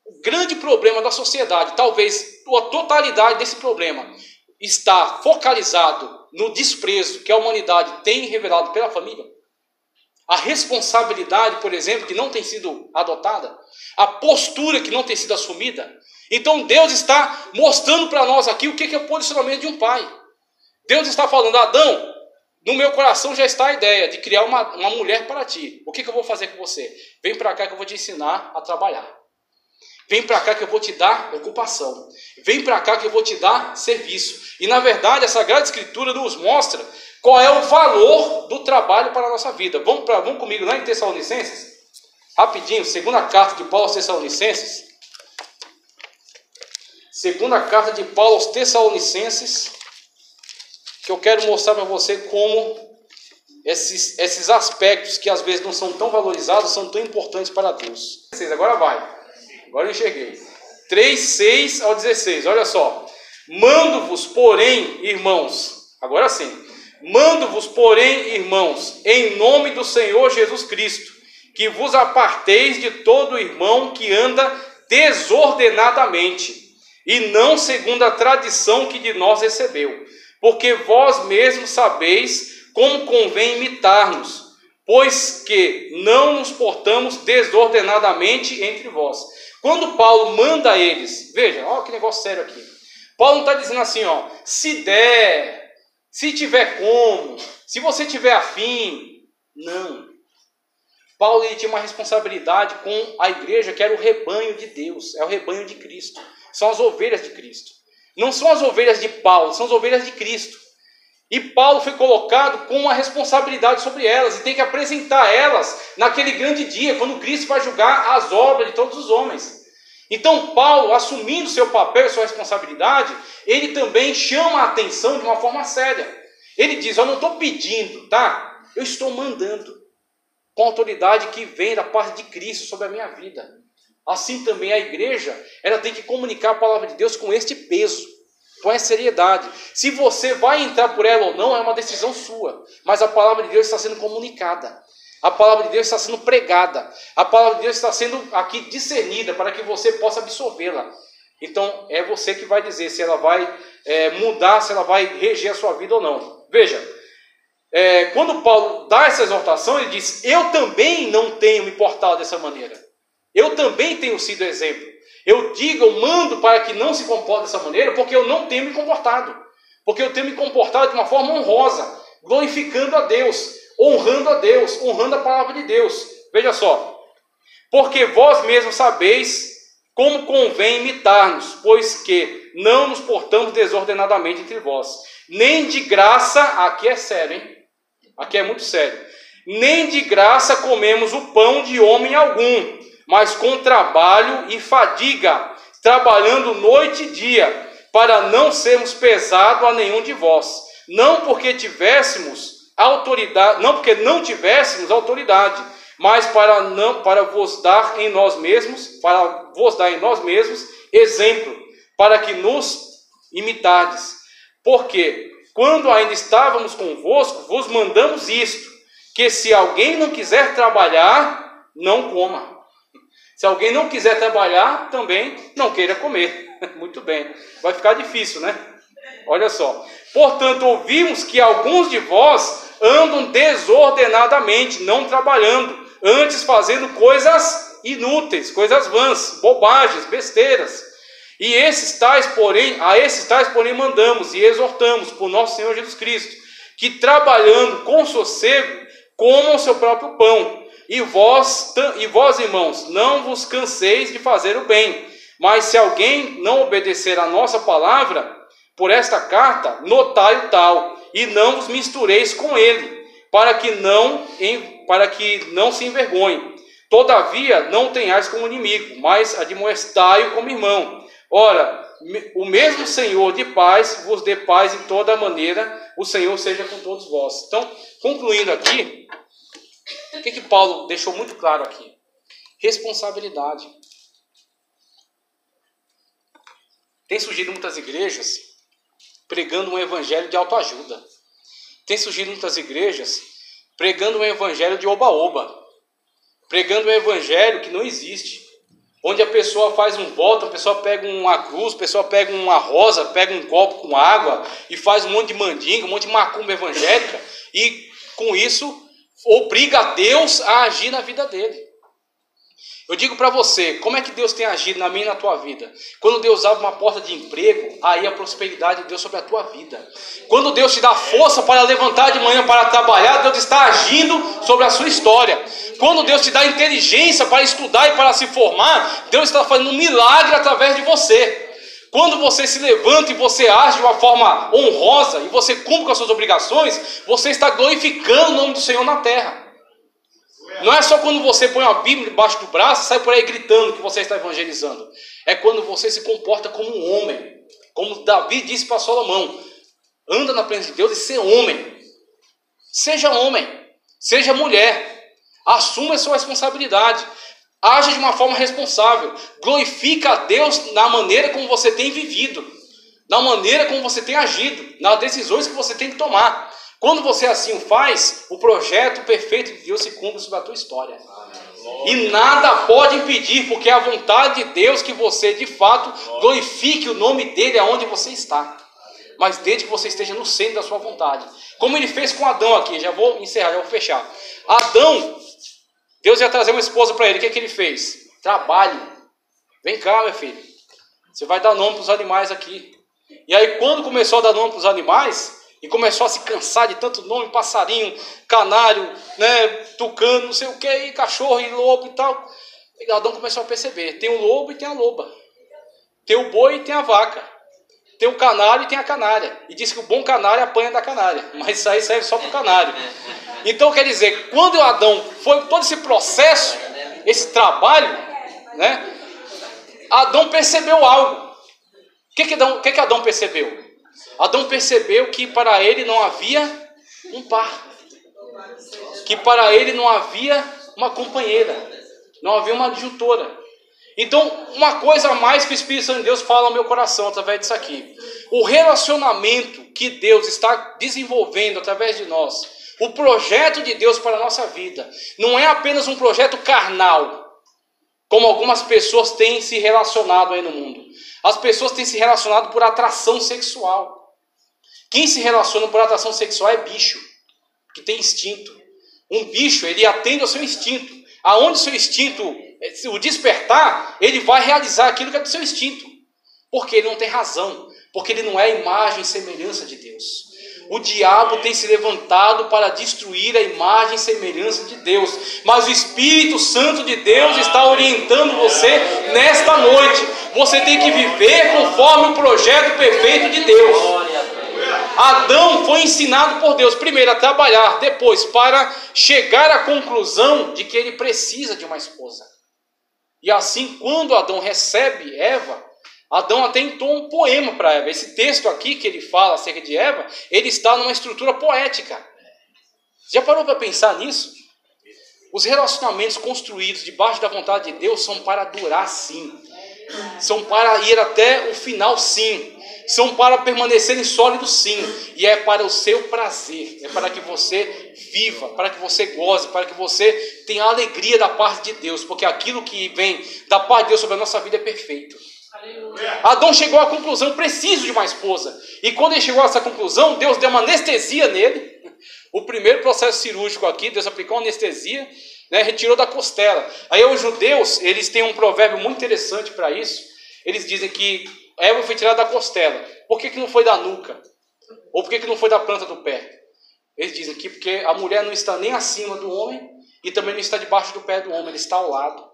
o grande problema da sociedade, talvez a totalidade desse problema, está focalizado no desprezo que a humanidade tem revelado pela família? A responsabilidade, por exemplo, que não tem sido adotada, a postura que não tem sido assumida. Então Deus está mostrando para nós aqui o que é o posicionamento de um pai. Deus está falando, Adão, no meu coração já está a ideia de criar uma mulher para ti. O que eu vou fazer com você? Vem para cá que eu vou te ensinar a trabalhar. Vem para cá que eu vou te dar ocupação. Vem para cá que eu vou te dar serviço. E na verdade a Sagrada Escritura nos mostra qual é o valor do trabalho para a nossa vida. Vamos comigo lá em Tessalonicenses? Rapidinho, segunda carta de Paulo aos Tessalonicenses. Segunda carta de Paulo aos Tessalonicenses. Que eu quero mostrar para você como esses aspectos que às vezes não são tão valorizados, são tão importantes para Deus. Agora vai. Agora eu enxerguei. 3, 6 ao 16. Olha só. Mando-vos, porém, irmãos. Agora sim. Mando-vos, porém, irmãos, em nome do Senhor Jesus Cristo, que vos aparteis de todo irmão que anda desordenadamente, e não segundo a tradição que de nós recebeu, porque vós mesmos sabeis como convém imitar-nos, pois que não nos portamos desordenadamente entre vós. Quando Paulo manda eles, veja, olha que negócio sério aqui. Paulo não está dizendo assim, se der, se tiver como, se você tiver afim. Não. Paulo ele tinha uma responsabilidade com a igreja que era o rebanho de Deus, é o rebanho de Cristo. São as ovelhas de Cristo. Não são as ovelhas de Paulo, são as ovelhas de Cristo. E Paulo foi colocado com uma responsabilidade sobre elas, e tem que apresentar elas naquele grande dia, quando Cristo vai julgar as obras de todos os homens. Então Paulo, assumindo seu papel e sua responsabilidade, ele também chama a atenção de uma forma séria. Ele diz: eu não estou pedindo, tá? Eu estou mandando, com a autoridade que vem da parte de Cristo sobre a minha vida. Assim também a igreja, ela tem que comunicar a palavra de Deus com este peso, com essa seriedade. Se você vai entrar por ela ou não, é uma decisão sua. Mas a palavra de Deus está sendo comunicada. A palavra de Deus está sendo pregada. A palavra de Deus está sendo aqui discernida para que você possa absorvê-la. Então é você que vai dizer se ela vai mudar, se ela vai reger a sua vida ou não. Veja, quando Paulo dá essa exortação, ele diz: eu também não tenho me portado dessa maneira. Eu também tenho sido exemplo. Eu mando para que não se comporte dessa maneira, porque eu não tenho me comportado. Porque eu tenho me comportado de uma forma honrosa, glorificando a Deus, honrando a palavra de Deus. Veja só. Porque vós mesmos sabeis como convém imitar-nos, pois que não nos portamos desordenadamente entre vós. Nem de graça, aqui é sério, hein? Aqui é muito sério. Nem de graça comemos o pão de homem algum, mas com trabalho e fadiga, trabalhando noite e dia, para não sermos pesados a nenhum de vós. Não porque não tivéssemos autoridade, mas para vos dar em nós mesmos exemplo, para que nos imitardes. Porque quando ainda estávamos convosco, vos mandamos isto, que se alguém não quiser trabalhar, não coma. Se alguém não quiser trabalhar, também não queira comer. Muito bem. Vai ficar difícil, né? Olha só. Portanto, ouvimos que alguns de vós andam desordenadamente, não trabalhando, antes fazendo coisas inúteis, coisas vãs, bobagens, besteiras. E a esses tais, porém, mandamos e exortamos por nosso Senhor Jesus Cristo, que trabalhando com sossego, comam o seu próprio pão. E vós, irmãos, não vos canseis de fazer o bem. Mas se alguém não obedecer a nossa palavra, por esta carta, notai o tal, e não vos mistureis com ele, para que não se envergonhe. Todavia, não tenhais como inimigo, mas admoestai-o como irmão. Ora, o mesmo Senhor de paz vos dê paz em toda maneira, o Senhor seja com todos vós. Então, concluindo aqui, o que Paulo deixou muito claro aqui? Responsabilidade. Tem surgido muitas igrejas pregando um evangelho de autoajuda. Tem surgido muitas igrejas pregando um evangelho de oba-oba. Pregando um evangelho que não existe. Onde a pessoa faz um voto, a pessoa pega uma cruz, a pessoa pega uma rosa, pega um copo com água e faz um monte de mandinga, um monte de macumba evangélica e com isso obriga a Deus a agir na vida dele. Eu digo para você, como é que Deus tem agido na minha e na tua vida? Quando Deus abre uma porta de emprego, aí a prosperidade de Deus sobre a tua vida. Quando Deus te dá força para levantar de manhã para trabalhar, Deus está agindo sobre a sua história. Quando Deus te dá inteligência para estudar e para se formar, Deus está fazendo um milagre através de você. Quando você se levanta e você age de uma forma honrosa e você cumpre com as suas obrigações, você está glorificando o nome do Senhor na terra. Não é só quando você põe uma Bíblia debaixo do braço e sai por aí gritando que você está evangelizando. É quando você se comporta como um homem. Como Davi disse para Salomão: anda na presença de Deus e ser homem. Seja homem, seja mulher. Assuma a sua responsabilidade. Haja de uma forma responsável. Glorifica a Deus na maneira como você tem vivido. Na maneira como você tem agido. Nas decisões que você tem que tomar. Quando você assim o faz, o projeto perfeito de Deus se cumpre sobre a tua história. E nada pode impedir, porque é a vontade de Deus que você, de fato, glorifique o nome dele aonde você está. Mas desde que você esteja no centro da sua vontade. Como ele fez com Adão aqui, já vou encerrar, já vou fechar. Adão, Deus ia trazer uma esposa para ele, o que ele fez? Trabalhe. Vem cá, meu filho. Você vai dar nome para os animais aqui. E aí quando começou a dar nome para os animais... E começou a se cansar de tanto nome, passarinho, canário, né, tucano, não sei o que, e cachorro e lobo e tal. E Adão começou a perceber, tem o lobo e tem a loba. Tem o boi e tem a vaca. tem o canário e tem a canária. E diz que o bom canário apanha da canária. Mas isso aí serve só para o canário. Então quer dizer, quando Adão foi todo esse processo, esse trabalho, né? Adão percebeu algo. O que Adão percebeu? Adão percebeu que para ele não havia um par. Que para ele não havia uma companheira. Não havia uma adjutora. Então, uma coisa a mais que o Espírito Santo de Deus fala ao meu coração através disso aqui. O relacionamento que Deus está desenvolvendo através de nós, o projeto de Deus para a nossa vida, não é apenas um projeto carnal, como algumas pessoas têm se relacionado aí no mundo. As pessoas têm se relacionado por atração sexual. Quem se relaciona por atração sexual é bicho, que tem instinto. Um bicho, ele atende ao seu instinto. Aonde o seu instinto o despertar, ele vai realizar aquilo que é do seu instinto. Porque ele não tem razão. Porque ele não é a imagem e semelhança de Deus. O diabo tem se levantado para destruir a imagem e semelhança de Deus. Mas o Espírito Santo de Deus está orientando você nesta noite. Você tem que viver conforme o projeto perfeito de Deus. Adão foi ensinado por Deus, primeiro a trabalhar, depois para chegar à conclusão de que ele precisa de uma esposa. E assim, quando Adão recebe Eva, Adão até entoa um poema para Eva. Esse texto aqui que ele fala acerca de Eva, ele está numa estrutura poética. Já parou para pensar nisso? Os relacionamentos construídos debaixo da vontade de Deus são para durar sim. São para ir até o final sim. São para permanecerem sólidos sim. E é para o seu prazer. É para que você viva, para que você goze, para que você tenha a alegria da parte de Deus. Porque aquilo que vem da parte de Deus sobre a nossa vida é perfeito. Adão chegou à conclusão, preciso de uma esposa. E quando ele chegou a essa conclusão, Deus deu uma anestesia nele. O primeiro processo cirúrgico aqui, Deus aplicou uma anestesia, né, retirou da costela. Aí os judeus, eles têm um provérbio muito interessante para isso. Eles dizem que Eva foi tirada da costela. Por que não foi da nuca? Ou por que não foi da planta do pé? Eles dizem que porque a mulher não está nem acima do homem e também não está debaixo do pé do homem, ela está ao lado.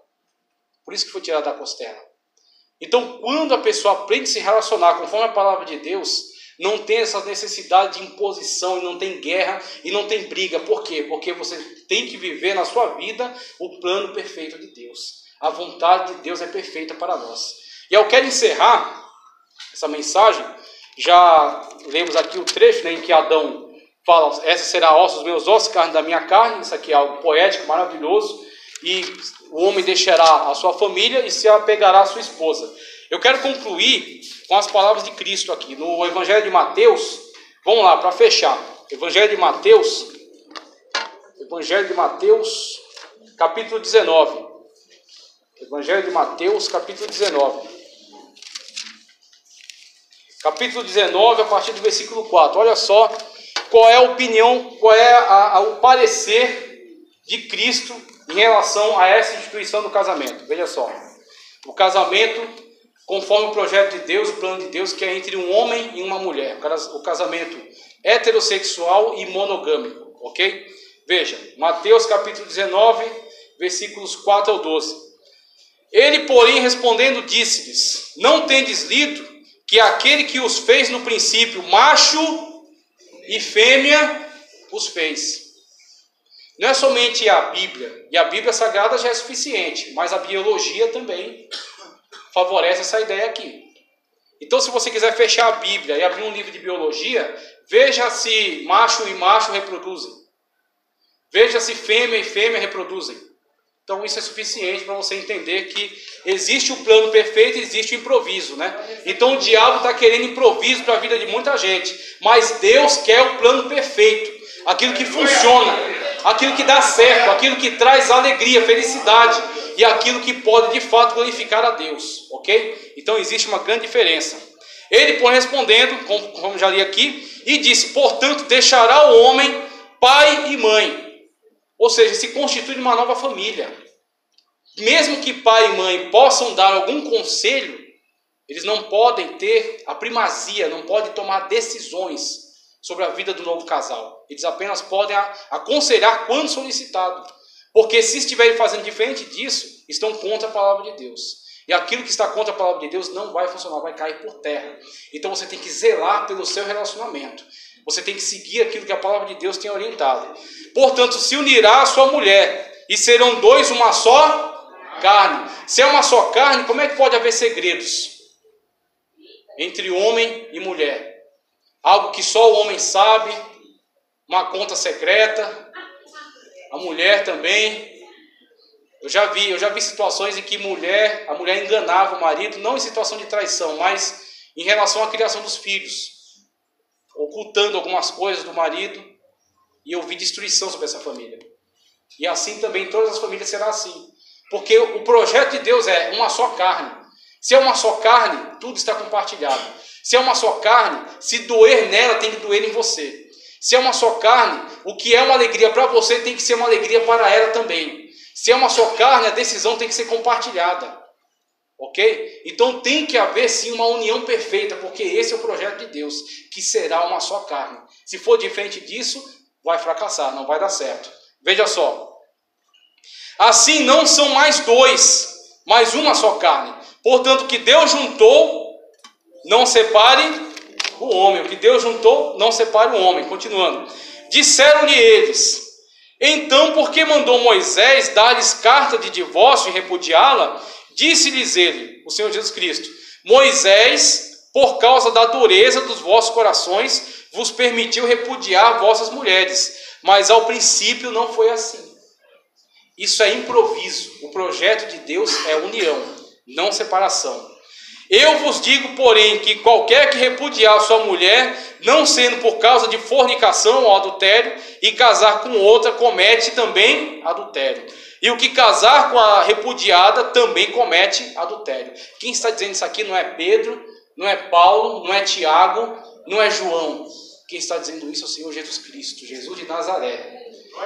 Por isso que foi tirada da costela. Então, quando a pessoa aprende a se relacionar conforme a palavra de Deus, não tem essa necessidade de imposição, e não tem guerra, e não tem briga. Por quê? Porque você tem que viver na sua vida o plano perfeito de Deus. A vontade de Deus é perfeita para nós. E eu quero encerrar essa mensagem. Já lemos aqui o trecho, né, em que Adão fala: essa será osso dos meus ossos, carne da minha carne. Isso aqui é algo poético, maravilhoso. E o homem deixará a sua família e se apegará à sua esposa. Eu quero concluir com as palavras de Cristo aqui, no Evangelho de Mateus. Vamos lá, para fechar. Evangelho de Mateus, capítulo 19. Evangelho de Mateus, capítulo 19. Capítulo 19, a partir do versículo 4. Olha só qual é a opinião, qual é o parecer de Cristo em relação a essa instituição do casamento. Veja só. O casamento, conforme o projeto de Deus, o plano de Deus, que é entre um homem e uma mulher. O casamento heterossexual e monogâmico. Ok? Veja, Mateus capítulo 19, versículos 4 ao 12. Ele, porém, respondendo, disse-lhes: não tendes lido que aquele que os fez no princípio, macho e fêmea, os fez. Não é somente a Bíblia, e a Bíblia Sagrada já é suficiente, mas a biologia também favorece essa ideia aqui. Então, se você quiser fechar a Bíblia e abrir um livro de biologia, veja se macho e macho reproduzem. Veja se fêmea e fêmea reproduzem. Então, isso é suficiente para você entender que existe o plano perfeito e existe o improviso, né? Então, o diabo está querendo improviso para a vida de muita gente, mas Deus quer o plano perfeito, aquilo que funciona, aquilo que dá certo, aquilo que traz alegria, felicidade e aquilo que pode de fato glorificar a Deus, ok? Então existe uma grande diferença. Ele, porém, respondendo, como já li aqui, e disse: portanto, deixará o homem pai e mãe, ou seja, se constitui uma nova família. Mesmo que pai e mãe possam dar algum conselho, eles não podem ter a primazia, não podem tomar decisões sobre a vida do novo casal. Eles apenas podem aconselhar quando solicitado. Porque se estiverem fazendo diferente disso, estão contra a palavra de Deus. E aquilo que está contra a palavra de Deus não vai funcionar, vai cair por terra. Então você tem que zelar pelo seu relacionamento. Você tem que seguir aquilo que a palavra de Deus tem orientado. Portanto, se unirá a sua mulher, e serão dois uma só carne. Se é uma só carne, como é que pode haver segredos entre homem e mulher? Algo que só o homem sabe, uma conta secreta, a mulher também. Eu já vi situações em que a mulher enganava o marido, não em situação de traição, mas em relação à criação dos filhos, ocultando algumas coisas do marido, e eu vi destruição sobre essa família. E assim também em todas as famílias será assim. Porque o projeto de Deus é uma só carne. Se é uma só carne, tudo está compartilhado. Se é uma só carne, se doer nela, tem que doer em você. Se é uma só carne, o que é uma alegria para você tem que ser uma alegria para ela também. Se é uma só carne, a decisão tem que ser compartilhada. Ok? Então tem que haver sim uma união perfeita, porque esse é o projeto de Deus, que será uma só carne. Se for diferente disso, vai fracassar, não vai dar certo. Veja só. Assim não são mais dois, mas uma só carne. Portanto, o que Deus juntou, não separe o homem. O que Deus juntou, não separe o homem. Continuando. Disseram-lhe eles: então, por que mandou Moisés dar-lhes carta de divórcio e repudiá-la? Disse-lhes ele, o Senhor Jesus Cristo: Moisés, por causa da dureza dos vossos corações, vos permitiu repudiar vossas mulheres, mas ao princípio não foi assim. Isso é improviso. O projeto de Deus é união, não separação. Eu vos digo, porém, que qualquer que repudiar sua mulher, não sendo por causa de fornicação ou adultério, e casar com outra, comete também adultério. E o que casar com a repudiada também comete adultério. Quem está dizendo isso aqui não é Pedro, não é Paulo, não é Tiago, não é João. Quem está dizendo isso é o Senhor Jesus Cristo, Jesus de Nazaré.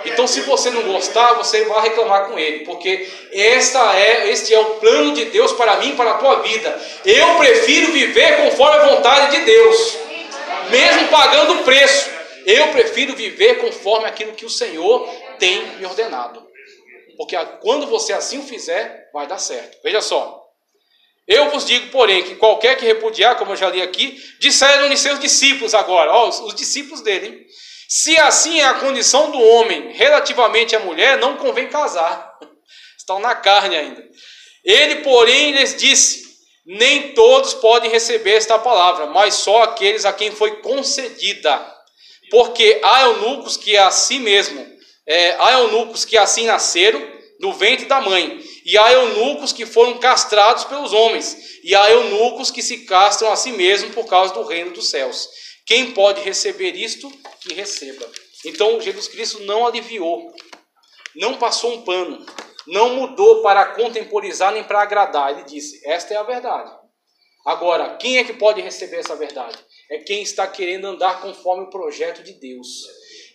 Então, se você não gostar, você vai reclamar com ele, porque este é o plano de Deus para mim e para a tua vida. Eu prefiro viver conforme a vontade de Deus, mesmo pagando o preço. Eu prefiro viver conforme aquilo que o Senhor tem me ordenado, porque quando você assim o fizer, vai dar certo. Veja só. Eu vos digo, porém, que qualquer que repudiar, como eu já li aqui, disseram-lhe seus discípulos agora, os discípulos dele, hein? Se assim é a condição do homem relativamente à mulher, não convém casar. Estão na carne ainda. Ele, porém, lhes disse: nem todos podem receber esta palavra, mas só aqueles a quem foi concedida. Porque há eunucos que assim nasceram do ventre da mãe, e há eunucos que foram castrados pelos homens, e há eunucos que se castram a si mesmos por causa do reino dos céus. Quem pode receber isto, que receba. Então Jesus Cristo não aliviou, não passou um pano, não mudou para contemporizar nem para agradar. Ele disse: esta é a verdade. Agora, quem é que pode receber essa verdade? É quem está querendo andar conforme o projeto de Deus.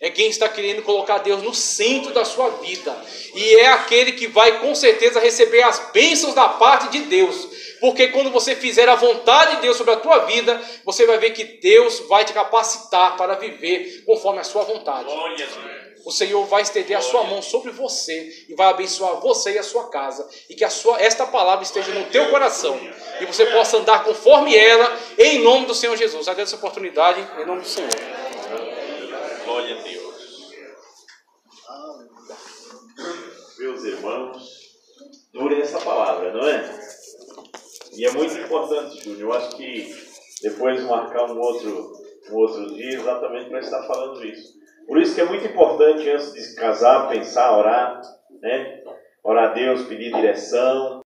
É quem está querendo colocar Deus no centro da sua vida. E é aquele que vai com certeza receber as bênçãos da parte de Deus. Porque quando você fizer a vontade de Deus sobre a tua vida, você vai ver que Deus vai te capacitar para viver conforme a sua vontade. O Senhor vai estender a sua mão sobre você e vai abençoar você e a sua casa. E que esta palavra esteja no teu coração. E você possa andar conforme ela, em nome do Senhor Jesus. Agradeço a oportunidade, em nome do Senhor. Glória a Deus. Meus irmãos, dure essa palavra, não é? E é muito importante, Júnior. Eu acho que depois marcar um outro dia exatamente para estar falando isso. Por isso que é muito importante, antes de casar, pensar, orar, né? Orar a Deus, pedir direção.